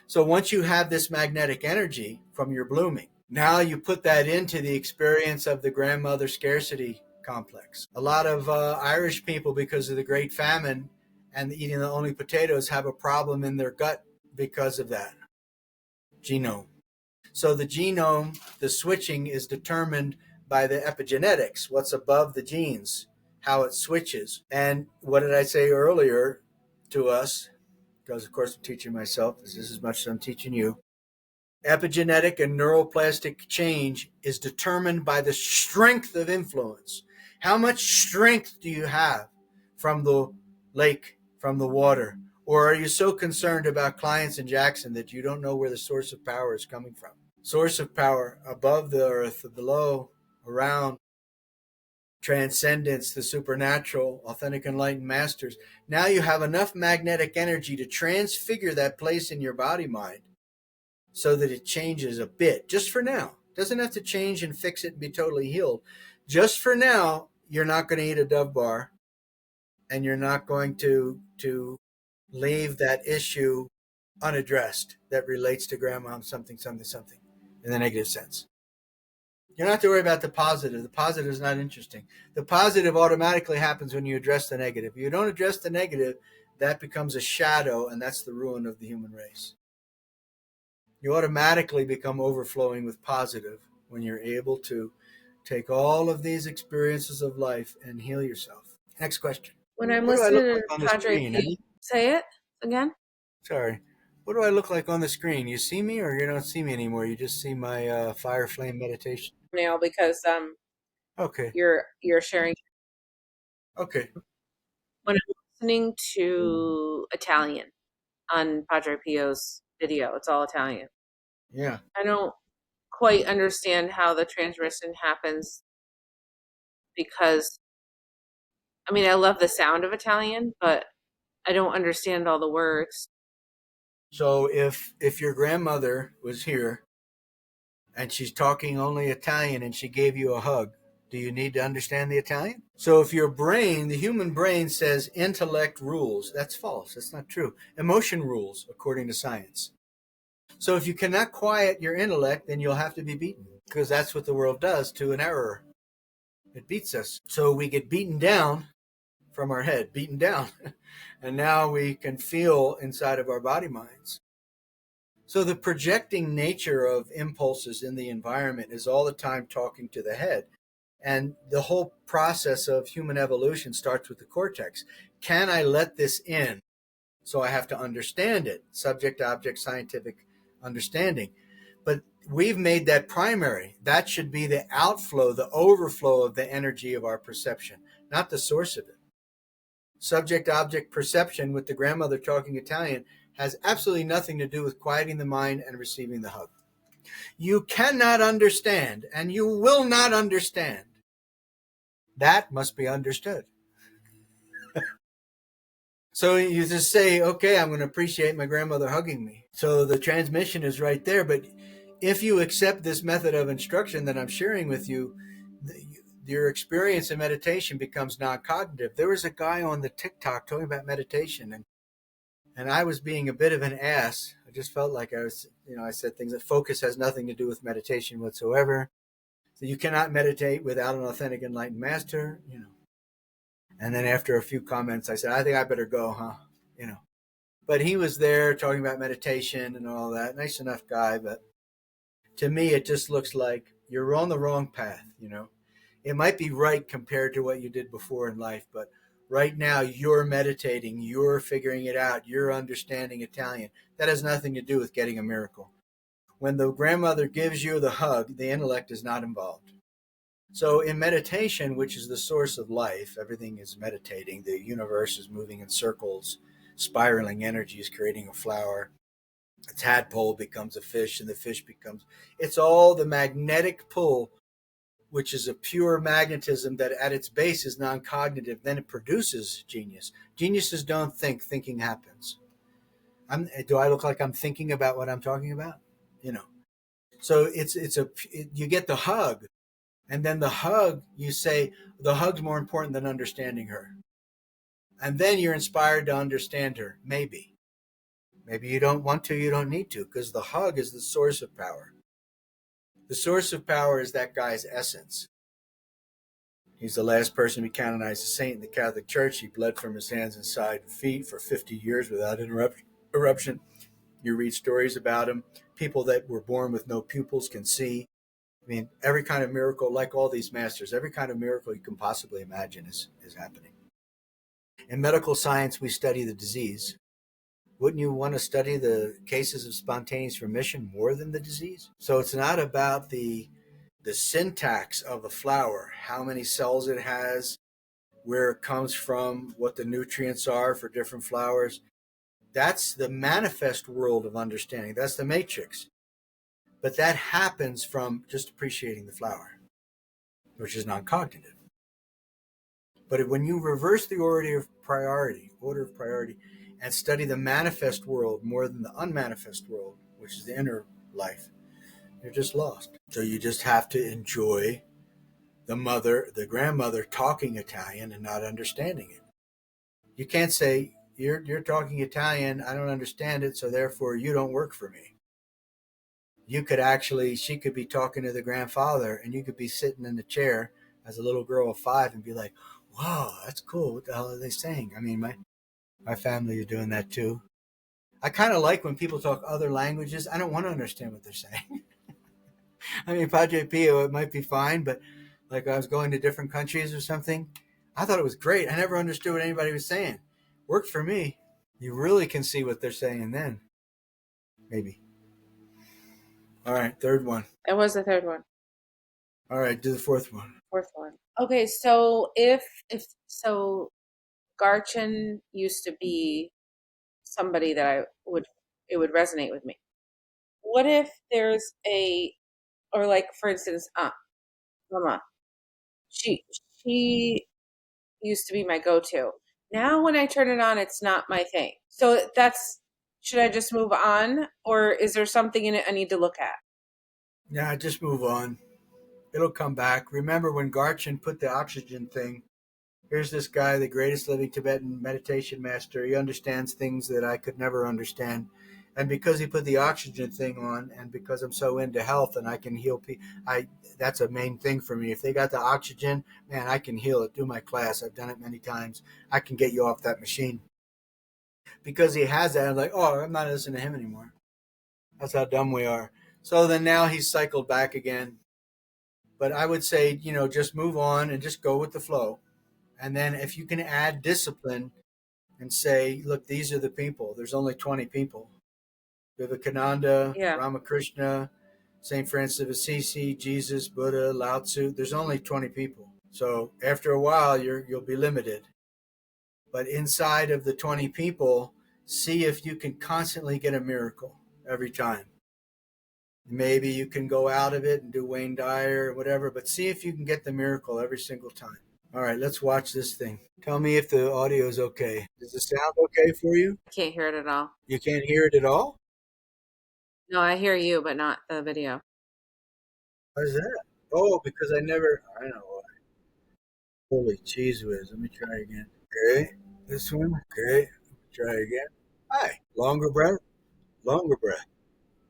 So once you have this magnetic energy from your blooming, now you put that into the experience of the grandmother scarcity complex. A lot of Irish people, because of the Great Famine and eating the only potatoes, have a problem in their gut because of that genome. So the genome, the switching is determined by the epigenetics, what's above the genes, how it switches. And what did I say earlier to us? Because, of course, I'm teaching myself just as much as I'm teaching you. Epigenetic and neuroplastic change is determined by the strength of influence. How much strength do you have from the lake, from the water? Or are you so concerned about clients in Jackson that you don't know where the source of power is coming from? Source of power above the earth, below, around, transcendence, the supernatural, authentic enlightened masters. Now you have enough magnetic energy to transfigure that place in your body mind so that it changes a bit, just for now. Doesn't have to change and fix it and be totally healed. Just for now, you're not going to eat a Dove bar, and you're not going to leave that issue unaddressed that relates to grandma something something something in the negative sense. You don't have to worry about the positive. The positive is not interesting. The positive automatically happens when you address the negative. If you don't address the negative, that becomes a shadow, and that's the ruin of the human race. You automatically become overflowing with positive when you're able to take all of these experiences of life and heal yourself. Next question. When I'm What do I listening look to like on the Padre screen, P, eh? say it again. Sorry. What do I look like on the screen? You see me, or you don't see me anymore? You just see my fire flame meditation. Now, because Okay. you're sharing. Okay. When I'm listening to Italian on Padre Pio's video, it's all Italian. Yeah. I don't quite understand how the transmission happens because I mean I love the sound of Italian, but I don't understand all the words. So if your grandmother was here and she's talking only Italian and she gave you a hug, do you need to understand the Italian? So if your brain, the human brain says intellect rules, that's false. That's not true. Emotion rules according to science. So if you cannot quiet your intellect, then you'll have to be beaten, because that's what the world does to an error. It beats us. So we get beaten down from our head, beaten down. And now we can feel inside of our body minds. So the projecting nature of impulses in the environment is all the time talking to the head. And the whole process of human evolution starts with the cortex. Can I let this in? So I have to understand it, subject, object, scientific understanding. But we've made that primary. That should be the outflow, the overflow of the energy of our perception, not the source of it. Subject, object, perception with the grandmother talking Italian has absolutely nothing to do with quieting the mind and receiving the hug. You cannot understand, and you will not understand. That must be understood. So you just say, okay, I'm going to appreciate my grandmother hugging me. So the transmission is right there. But if you accept this method of instruction that I'm sharing with you, your experience in meditation becomes non-cognitive. There was a guy on the TikTok talking about meditation, and I was being a bit of an ass. I just felt like I was, I said things that focus has nothing to do with meditation whatsoever. So you cannot meditate without an authentic enlightened master. And then after a few comments, I said, I think I better go, huh? But he was there talking about meditation and all that. Nice enough guy, but to me, it just looks like you're on the wrong path. It might be right compared to what you did before in life, but right now you're meditating, you're figuring it out, you're understanding Italian. That has nothing to do with getting a miracle. When the grandmother gives you the hug, the intellect is not involved. So in meditation, which is the source of life, everything is meditating. The universe is moving in circles, spiraling energy is creating a flower. A tadpole becomes a fish, and the fish becomes... It's all the magnetic pull, which is a pure magnetism that at its base is non-cognitive. Then it produces genius. Geniuses don't think. Thinking happens. Do I look like I'm thinking about what I'm talking about? So you get the hug. And then the hug, you say, the hug's more important than understanding her. And then you're inspired to understand her. Maybe. Maybe you don't want to, you don't need to, because the hug is the source of power. The source of power is that guy's essence. He's the last person to be canonized a saint in the Catholic Church. He bled from his hands and side and feet for 50 years without interruption. You read stories about him. People that were born with no pupils can see. I mean, every kind of miracle, like all these masters, every kind of miracle you can possibly imagine is happening. In medical science, we study the disease. Wouldn't you want to study the cases of spontaneous remission more than the disease? So it's not about the syntax of a flower, how many cells it has, where it comes from, what the nutrients are for different flowers. That's the manifest world of understanding. That's the matrix. But that happens from just appreciating the flower, which is non-cognitive. But when you reverse the order of priority, and study the manifest world more than the unmanifest world, which is the inner life. You're just lost. So you just have to enjoy the grandmother talking Italian and not understanding it. You can't say, you're talking Italian, I don't understand it, so therefore you don't work for me. She could be talking to the grandfather, and you could be sitting in the chair as a little girl of 5 and be like, wow, that's cool. What the hell are they saying? I mean, my family is doing that too. I kind of like when people talk other languages. I don't want to understand what they're saying. I mean, Padre Pio, it might be fine, but like I was going to different countries or something, I thought it was great. I never understood what anybody was saying. Worked for me. You really can see what they're saying then. Maybe. All right, third one. That was the third one. All right, do the fourth one. Fourth one. Okay, so if Garchin used to be somebody that it would resonate with me. What if there's or like for instance, Mama, she used to be my go-to. Now when I turn it on, it's not my thing. So should I just move on, or is there something in it I need to look at? Yeah, just move on. It'll come back. Remember when Garchin put the oxygen thing, here's this guy, the greatest living Tibetan meditation master. He understands things that I could never understand. And because he put the oxygen thing on, and because I'm so into health and I can heal people, that's a main thing for me. If they got the oxygen, man, I can heal it. Do my class. I've done it many times. I can get you off that machine. Because he has that, I'm like, oh, I'm not listening to him anymore. That's how dumb we are. So then now he's cycled back again. But I would say, just move on and just go with the flow. And then if you can add discipline and say, look, these are the people. There's only 20 people. Vivekananda, Ramakrishna, St. Francis of Assisi, Jesus, Buddha, Lao Tzu. There's only 20 people. So after a while, you'll be limited. But inside of the 20 people, see if you can constantly get a miracle every time. Maybe you can go out of it and do Wayne Dyer or whatever, but see if you can get the miracle every single time. All right, let's watch this thing. Tell me if the audio is okay. Does the sound okay for you? I can't hear it at all. You can't hear it at all? No, I hear you, but not the video. Why is that? Oh, because I know why. Holy cheese whiz. Let me try again. Okay, this one. Okay, try again. Hi. Longer breath, longer breath,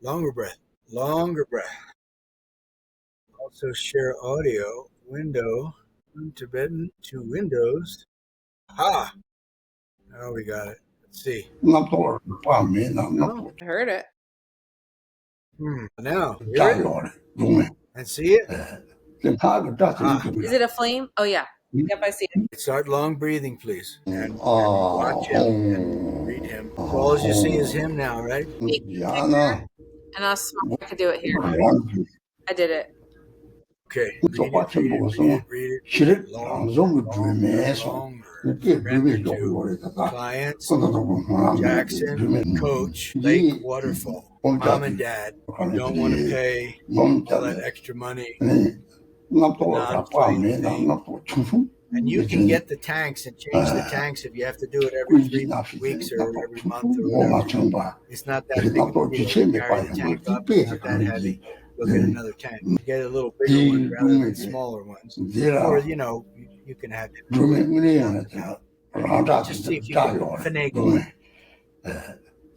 longer breath, longer breath. Also share audio, window, from Tibetan to Windows. Ha! Now we got it. Let's see. I heard it. Now, hear it? And see it? Is it a flame? Oh, yeah. Yep, I see it. Start long breathing, please. And watch him and read him. So all you see is him now, right? And I'll smile. I could do it here. I did it. Okay. Read it. Longer. Clients, Jackson, Coach, Lake, Waterfall. Mom and Dad don't want to pay all that extra money. And you can get the tanks and change the tanks if you have to do it every 3 weeks or every month or whatever. It's not that big of a deal. Carry the tank up, it's not that heavy. Go get another tank. You get a little bigger one rather than smaller ones. Or, you can have it. Just see if you can finagle it.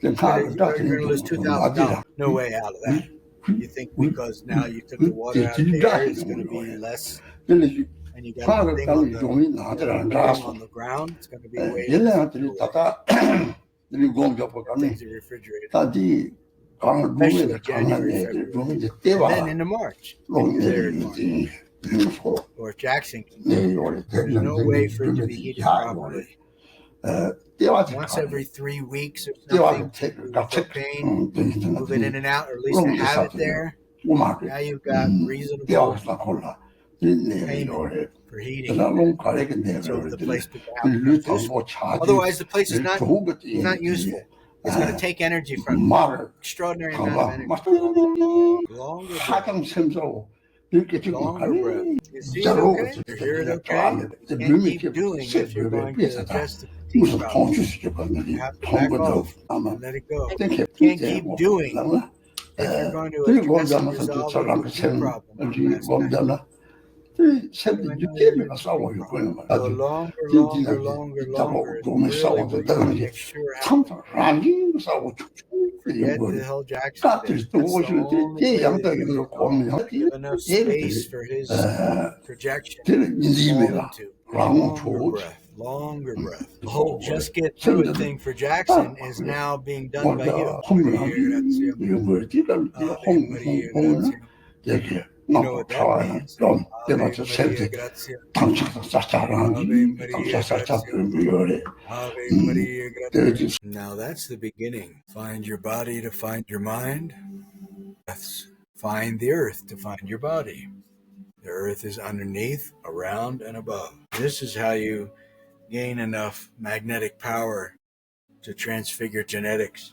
You're going to lose $2,000. No way out of that. You think because now you took the water out of the air, it's going to be less, and you got the thing on the ground, it's going to be way things are refrigerated. Especially January, February. And then into March. Or Jackson. There's no way for it to be heated properly. Once every 3 weeks or something, propane, move it in and out, or at least to have it there. Now you've got reasonable payment for heating. So the place to have useful. Otherwise, the place is not useful. It's going to take energy from extraordinary amount of energy. Longer breath. Longer breath. You see it okay? You hear it okay? You can't keep doing if you're going to address the fatigue problem. You have to back off and let it go. You can't keep doing if you're going to address and resolve a routine problem from last night, the longer is really what you want to make sure happens. Forget the whole Jackson thing. That's the only way that it's going to resolve. Give enough space for his projection to fall into. Longer breath, longer breath. The whole just get through it thing for Jackson is now being done by you. Maria Grazia. Ave Maria Grazia. You know what that means. Ave Maria Grazia. Ave Maria Grazia. Ave Maria Grazia. Now that's the beginning. Find your body to find your mind. Find the earth to find your body. The earth is underneath, around, and above. This is how you gain enough magnetic power to transfigure genetics,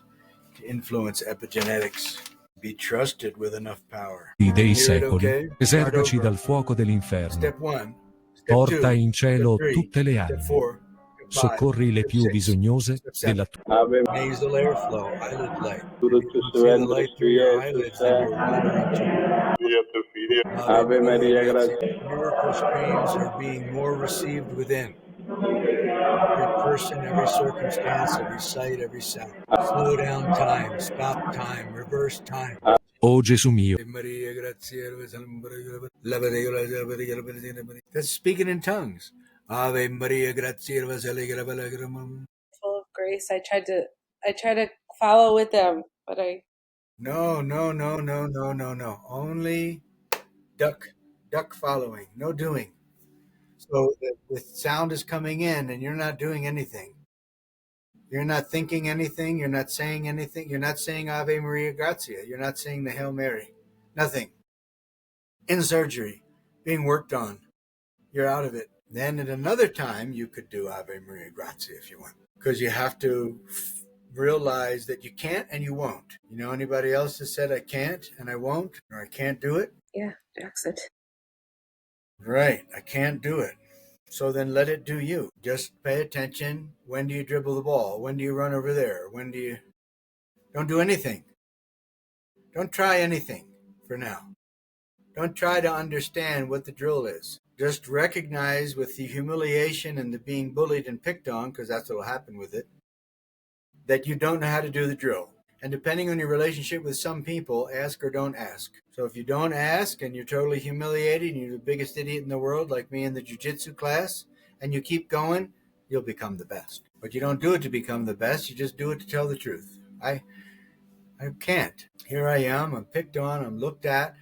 to influence epigenetics. Be trusted with enough power. Dei secoli, preservaci dal fuoco dell'inferno. Step 1. Porta in cielo tutte le anime. Soccorri le più bisognose della tua. Nasal airflow, eyelid light. You can see the light through your eyelids that you're watering to. Ave Maria Grazia. Miracle streams are being more received within. Every person, every circumstance, every sight, every sound. Slow down time, stop time, reverse time. Oh Gesù mio. That's speaking in tongues. Ave Maria Grazia. Full of grace. I try to follow with them, but No. Only duck following, no doing. So the sound is coming in and you're not doing anything. You're not thinking anything. You're not saying anything. You're not saying Ave Maria Grazia. You're not saying the Hail Mary. Nothing. In surgery, being worked on. You're out of it. Then at another time, you could do Ave Maria Grazia if you want. Because you have to realize that you can't and you won't. You know anybody else that said I can't and I won't or I can't do it? Yeah, Jackson. Right. I can't do it. So then let it do you. Just pay attention. When do you dribble the ball? When do you run over there? When do you... Don't do anything. Don't try anything for now. Don't try to understand what the drill is. Just recognize with the humiliation and the being bullied and picked on, because that's what will happen with it, that you don't know how to do the drill. And depending on your relationship with some people, ask or don't ask. So if you don't ask and you're totally humiliated and you're the biggest idiot in the world, like me in the jiu-jitsu class, and you keep going, you'll become the best. But you don't do it to become the best. You just do it to tell the truth. I can't. Here I am. I'm picked on. I'm looked at.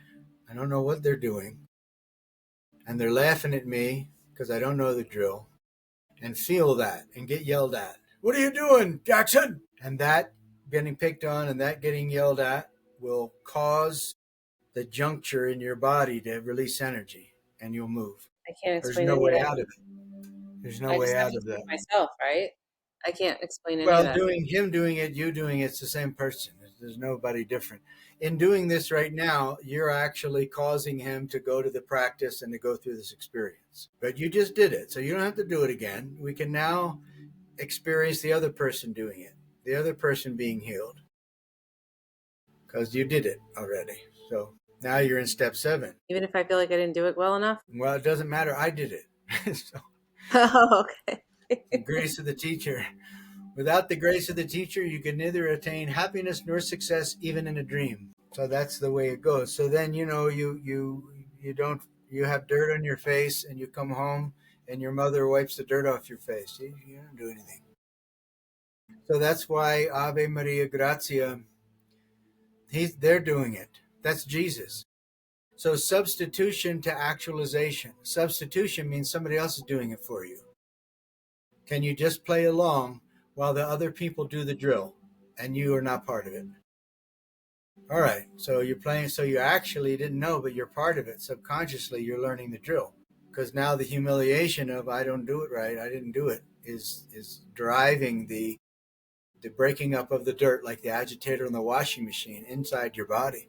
I don't know what they're doing. And they're laughing at me because I don't know the drill. And feel that and get yelled at. What are you doing, Jackson? And that getting picked on and that getting yelled at will cause the juncture in your body to release energy and you'll move. I can't explain. There's no way out of it. There's no way out of that. Myself, right? I can't explain any well, of that. Him doing it, you doing it's the same person. There's nobody different. In doing this right now, you're actually causing him to go to the practice and to go through this experience. But you just did it, so you don't have to do it again. We can now experience the other person doing it, the other person being healed, because you did it already. So now you're in step 7. Even if I feel like I didn't do it well enough? Well, it doesn't matter. I did it. So, oh, okay. The grace of the teacher. Without the grace of the teacher, you can neither attain happiness nor success, even in a dream. So that's the way it goes. So then, you have dirt on your face and you come home and your mother wipes the dirt off your face. You don't do anything. So that's why Ave Maria Grazia, they're doing it. That's Jesus. So substitution to actualization. Substitution means somebody else is doing it for you. Can you just play along while the other people do the drill and you are not part of it? All right, so you're playing, so you actually didn't know, but you're part of it. Subconsciously, you're learning the drill. Because now the humiliation of I don't do it right, I didn't do it, is driving the breaking up of the dirt like the agitator in the washing machine inside your body.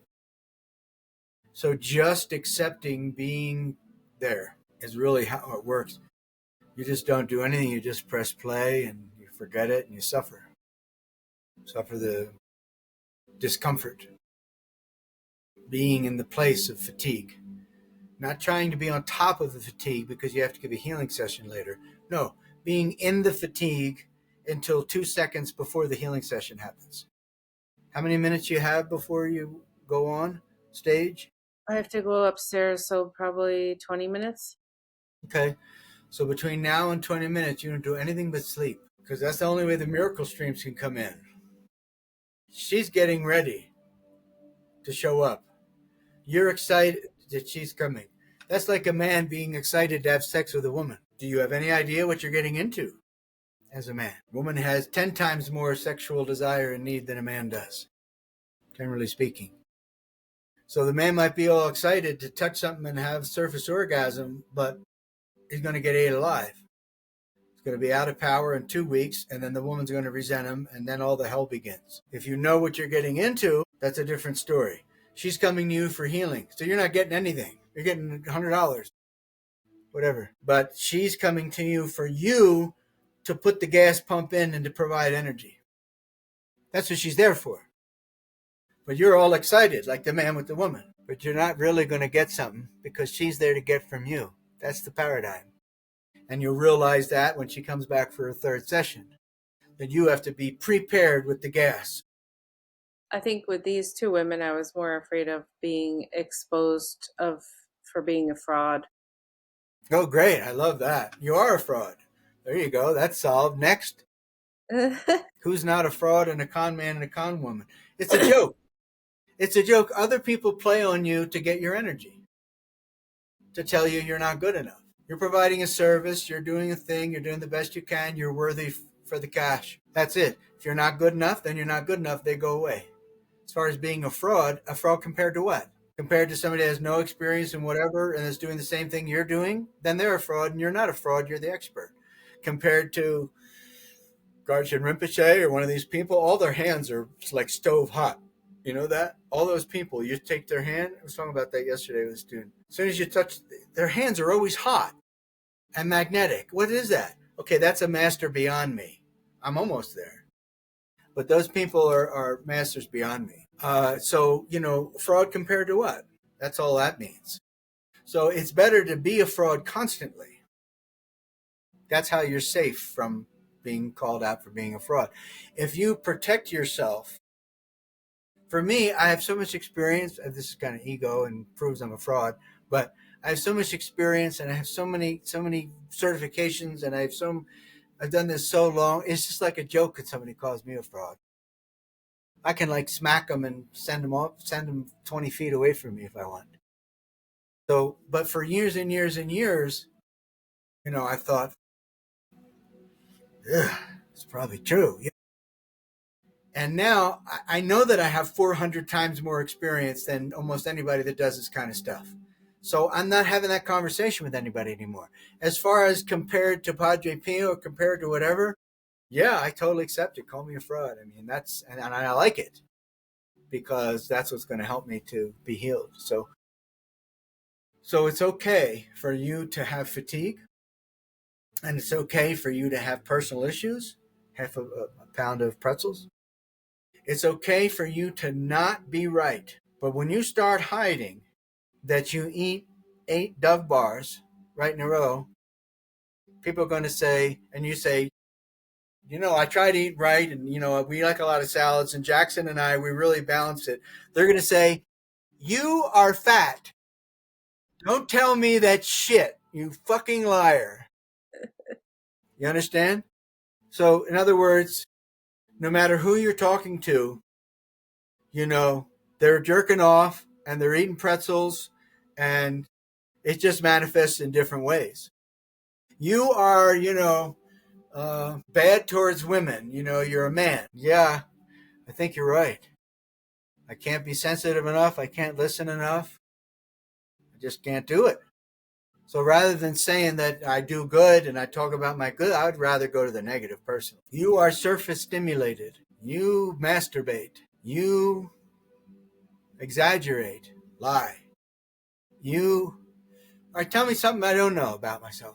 So just accepting being there is really how it works. You just don't do anything. You just press play and you forget it and you suffer. Suffer the discomfort. being in the place of fatigue. Not trying to be on top of the fatigue because you have to give a healing session later. No, being in the fatigue until 2 seconds before the healing session happens. How many minutes you have before you go on stage? I have to go upstairs, so probably 20 minutes. Okay. So between now and 20 minutes, you don't do anything but sleep, because that's the only way the miracle streams can come in. She's getting ready to show up. You're excited that she's coming. That's like a man being excited to have sex with a woman. Do you have any idea what you're getting into as a man? A woman has 10 times more sexual desire and need than a man does, generally speaking. So the man might be all excited to touch something and have surface orgasm, but he's going to get ate alive. He's going to be out of power in 2 weeks, and then the woman's going to resent him, and then all the hell begins. If you know what you're getting into, that's a different story. She's coming to you for healing, so you're not getting anything. You're getting $100, whatever. But she's coming to you for you to put the gas pump in and to provide energy. That's what she's there for. But you're all excited, like the man with the woman. But you're not really going to get something because she's there to get from you. That's the paradigm. And you'll realize that when she comes back for a third session, that you have to be prepared with the gas. I think with these two women, I was more afraid of being exposed for being a fraud. Oh, great. I love that. You are a fraud. There you go. That's solved. Next. Who's not a fraud and a con man and a con woman? It's a joke. It's a joke. Other people play on you to get your energy, to tell you you're not good enough. You're providing a service. You're doing a thing. You're doing the best you can. You're worthy for the cash. That's it. If you're not good enough, then you're not good enough. They go away. As far as being a fraud compared to what? Compared to somebody that has no experience in whatever and is doing the same thing you're doing, then they're a fraud and you're not a fraud. You're the expert. Compared to Garshan Rinpoche or one of these people, all their hands are like stove hot. You know that? All those people, you take their hand. I was talking about that yesterday with a student. As soon as you touch, their hands are always hot and magnetic. What is that? Okay, that's a master beyond me. I'm almost there. But those people are masters beyond me. So, fraud compared to what? That's all that means. So it's better to be a fraud constantly. That's how you're safe from being called out for being a fraud. If you protect yourself, for me, I have so much experience. This is kind of ego and proves I'm a fraud, but I have so much experience and I have so many certifications and I've done this so long. It's just like a joke when somebody calls me a fraud. I can like smack them and send them 20 feet away from me if I want. So, but for years and years and years, I thought, it's probably true. And now I know that I have 400 times more experience than almost anybody that does this kind of stuff. So I'm not having that conversation with anybody anymore. As far as compared to Padre Pio or compared to whatever, yeah, I totally accept it. Call me a fraud. I mean, and I like it because that's what's going to help me to be healed. So it's okay for you to have fatigue, and it's okay for you to have personal issues, half a pound of pretzels. It's okay for you to not be right. But when you start hiding that you eat 8 Dove bars right in a row, people are going to say, and you say, I try to eat right, and, we like a lot of salads, and Jackson and I, we really balance it. They're going to say, you are fat. Don't tell me that shit, you fucking liar. You understand? So, in other words, no matter who you're talking to, they're jerking off and they're eating pretzels, and it just manifests in different ways. You are, bad towards women. You're a man. Yeah, I think you're right. I can't be sensitive enough. I can't listen enough. I just can't do it. So rather than saying that I do good and I talk about my good, I would rather go to the negative person. You are surface stimulated. You masturbate. You exaggerate. Lie. All right, tell me something I don't know about myself.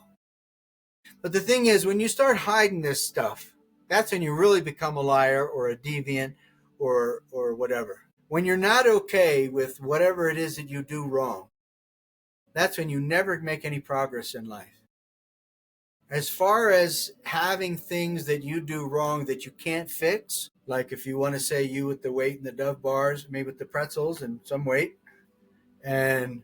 But the thing is, when you start hiding this stuff, that's when you really become a liar or a deviant or whatever. When you're not okay with whatever it is that you do wrong, that's when you never make any progress in life. As far as having things that you do wrong that you can't fix, like if you want to say you with the weight and the Dove bars, me with the pretzels and some weight and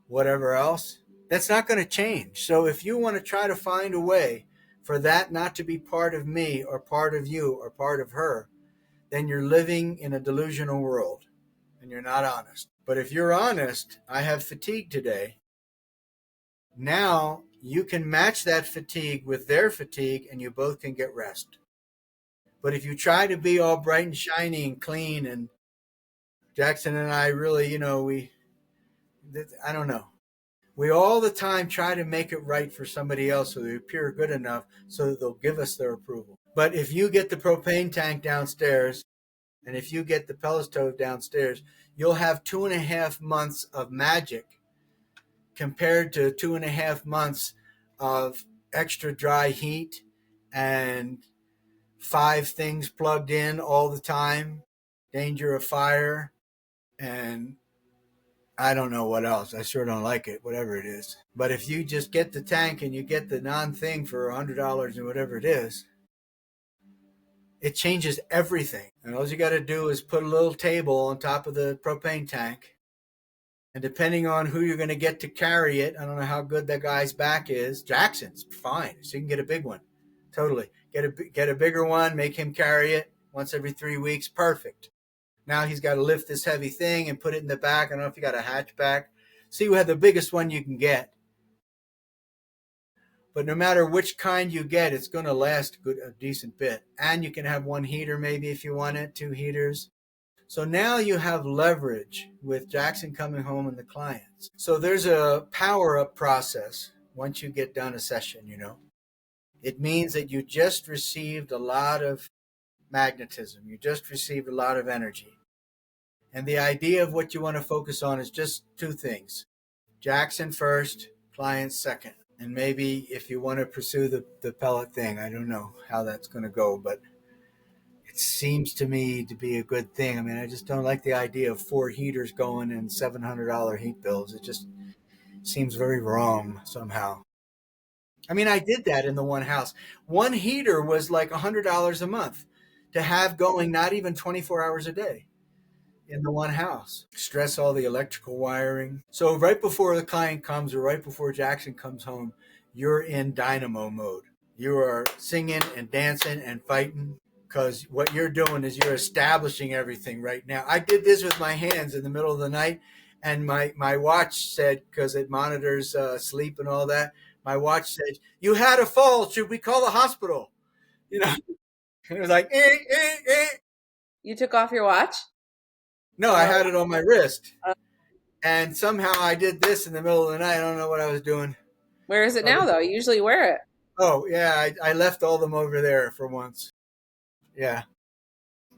whatever else, that's not going to change. So if you want to try to find a way for that not to be part of me or part of you or part of her, then you're living in a delusional world and you're not honest. But if you're honest, I have fatigue today. Now you can match that fatigue with their fatigue and you both can get rest. But if you try to be all bright and shiny and clean, and Jackson and I really, I don't know. We all the time try to make it right for somebody else so they appear good enough so that they'll give us their approval. But if you get the propane tank downstairs and if you get the pellet stove downstairs, you'll have 2.5 months of magic compared to 2.5 months of extra dry heat and 5 things plugged in all the time, danger of fire, and I don't know what else. I sure don't like it, whatever it is. But if you just get the tank and you get the non-thing for $100 and whatever it is, it changes everything. And all you got to do is put a little table on top of the propane tank. And depending on who you're going to get to carry it, I don't know how good that guy's back is. Jackson's fine, so you can get a big one. Totally. Get a bigger one, make him carry it once every 3 weeks. Perfect. Now he's got to lift this heavy thing and put it in the back. I don't know if you got a hatchback. See, we have the biggest one you can get. But no matter which kind you get, it's going to last a decent bit. And you can have 1 heater maybe if you want it, 2 heaters. So now you have leverage with Jackson coming home and the clients. So there's a power-up process once you get done a session, It means that you just received a lot of magnetism. You just received a lot of energy. And the idea of what you want to focus on is just 2 things. Jackson first, clients second. And maybe if you want to pursue the pellet thing, I don't know how that's going to go, but it seems to me to be a good thing. I mean, I just don't like the idea of 4 heaters going and $700 heat bills. It just seems very wrong somehow. I mean, I did that in the one house. 1 heater was like $100 a month to have going not even 24 hours a day in the one house. Stress all the electrical wiring. So right before the client comes or right before Jackson comes home, you're in dynamo mode. You are singing and dancing and fighting because what you're doing is you're establishing everything right now. I did this with my hands in the middle of the night, and my watch said, because it monitors sleep and all that, my watch said, "You had a fall. Should we call the hospital?" And it was like, eh, eh, eh. You took off your watch? No, I had it on my wrist. And somehow I did this in the middle of the night. I don't know what I was doing. Where is it now, though? You usually wear it. Oh, yeah. I left all them over there for once. Yeah.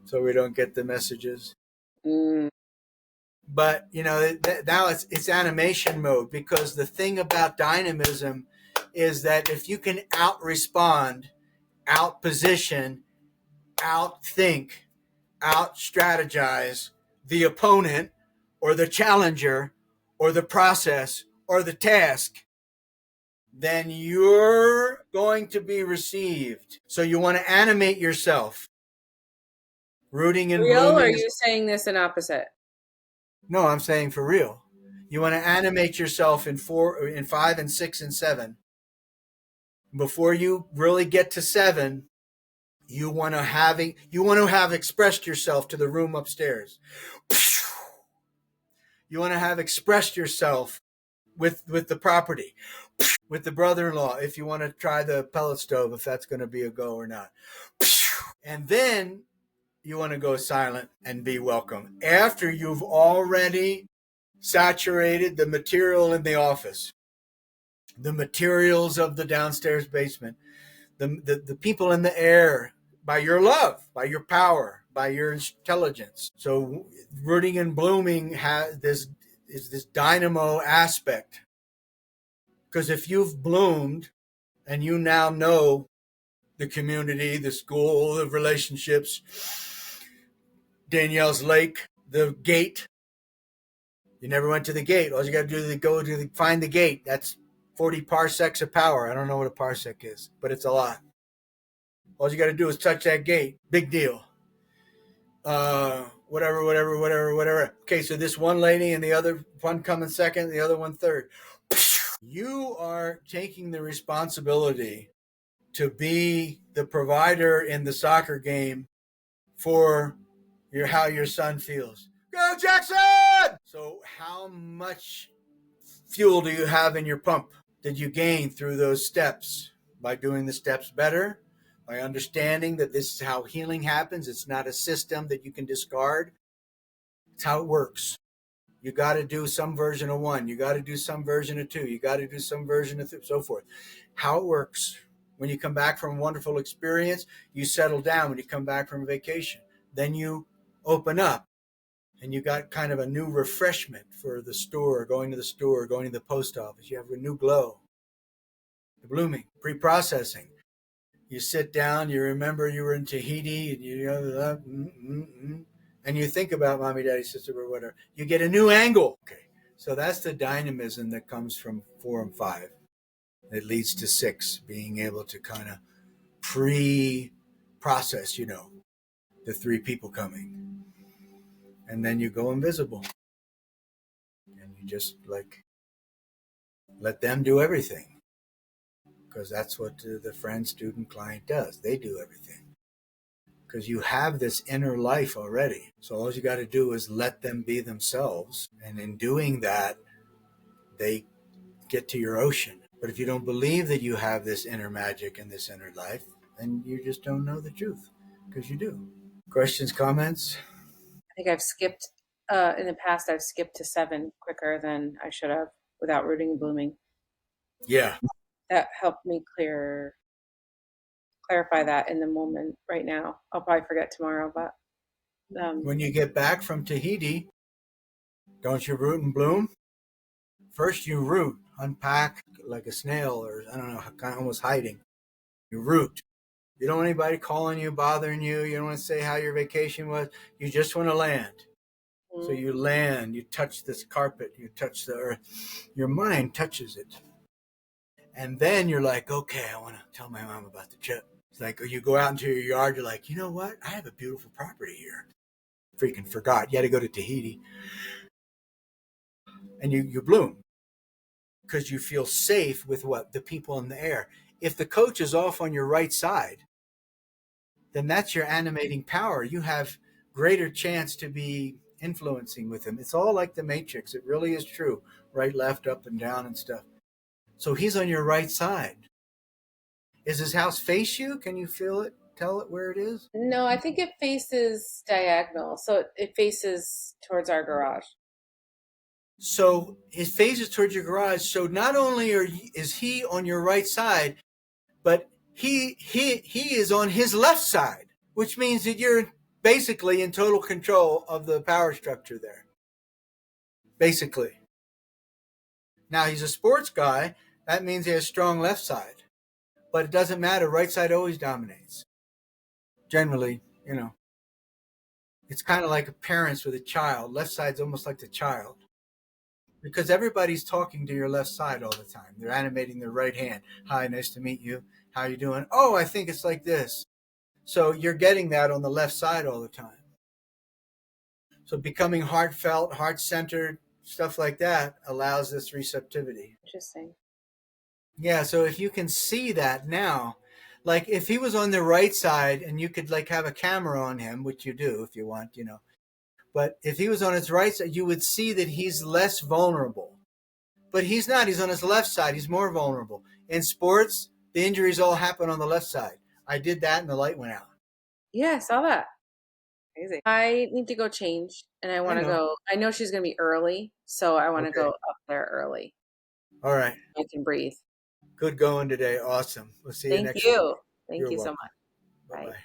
So we don't get the messages. But, now it's animation mode, because the thing about dynamism is that if you can out-respond, out-position, out-think, out-strategize the opponent or the challenger or the process or the task, then you're going to be received. So you want to animate yourself. Rooting and real, blooming. or are you saying this in opposite? No, I'm saying for real. You want to animate yourself in 5 and 6 and 7. Before you really get to 7, you want to have expressed yourself to the room upstairs. You want to have expressed yourself with the property, with the brother-in-law, if you want to try the pellet stove, if that's going to be a go or not. And then you want to go silent and be welcome after you've already saturated the material in the office, the materials of the downstairs basement, the people in the air, by your love, by your power, by your intelligence. So rooting and blooming has this dynamo aspect. Because if you've bloomed and you now know the community, the school, the relationships, Danielle's lake, the gate. You never went to the gate. All you got to do is go to find the gate. That's 40 parsecs of power. I don't know what a parsec is, but it's a lot. All you got to do is touch that gate. Big deal. Whatever. Okay, so this one lady and the other one coming second, the other one third. You are taking the responsibility to be the provider in the soccer game for how your son feels. Go Jackson! So how much fuel do you have in your pump? Did you gain through those steps? By doing the steps better? By understanding that this is how healing happens? It's not a system that you can discard. It's how it works. You got to do some version of 1. You got to do some version of 2. You got to do some version of 3, so forth. How it works. When you come back from a wonderful experience, you settle down when you come back from a vacation. Then you open up and you got kind of a new refreshment for the store, going to the post office. You have a new glow. The blooming, pre-processing. You sit down, you remember you were in Tahiti, and and you think about mommy, daddy, sister, or whatever. You get a new angle. Okay, so that's the dynamism that comes from 4 and 5. It leads to 6, being able to kind of pre-process, the 3 people coming. And then you go invisible. And you just let them do everything. Because that's what the friend, student, client does. They do everything. Because you have this inner life already. So all you got to do is let them be themselves. And in doing that, they get to your ocean. But if you don't believe that you have this inner magic and this inner life, then you just don't know the truth. Because you do. Questions, comments? I think I've skipped, in the past, I've skipped to 7 quicker than I should have without rooting and blooming. Yeah. That helped me clarify that in the moment right now. I'll probably forget tomorrow, but when you get back from Tahiti, don't you root and bloom? First you root, unpack like a snail, or I don't know, kind of almost hiding. You root. You don't want anybody calling you, bothering you. You don't want to say how your vacation was. You just want to land. Mm-hmm. So you land, you touch this carpet, you touch the earth. Your mind touches it. And then you're like, okay, I want to tell my mom about the trip. It's like, or you go out into your yard, you're like, you know what? I have a beautiful property here. Freaking forgot. You had to go to Tahiti. And you bloom. Because you feel safe with what? The people in the air. If the coach is off on your right side, then that's your animating power. You have greater chance to be influencing with him. It's all like the Matrix. It really is true. Right, left, up and down and stuff. So he's on your right side. Is his house face you? Can you feel it? Tell it where it is? No, I think it faces diagonal. So it faces towards our garage. So it faces towards your garage. So not only is he on your right side, but he is on his left side, which means that you're basically in total control of the power structure there. Basically. Now he's a sports guy. That means he has a strong left side. But it doesn't matter. Right side always dominates. Generally, it's kind of like parents with a child. Left side's almost like the child. Because everybody's talking to your left side all the time. They're animating their right hand. Hi, nice to meet you. How you doing? Oh, I think it's like this. So you're getting that on the left side all the time. So becoming heartfelt, heart-centered, stuff like that allows this receptivity. Interesting. Yeah, so if you can see that now, like if he was on the right side and you could have a camera on him, which you do if you want, But if he was on his right side, you would see that he's less vulnerable. But he's not. He's on his left side. He's more vulnerable. In sports, the injuries all happen on the left side. I did that and the light went out. Yeah, I saw that. Crazy. I need to go change and I want to go. I know she's going to be early, so I want to go up there early. All right. I can breathe. Good going today. Awesome. We'll see you next week. Thank you so much. Bye-bye.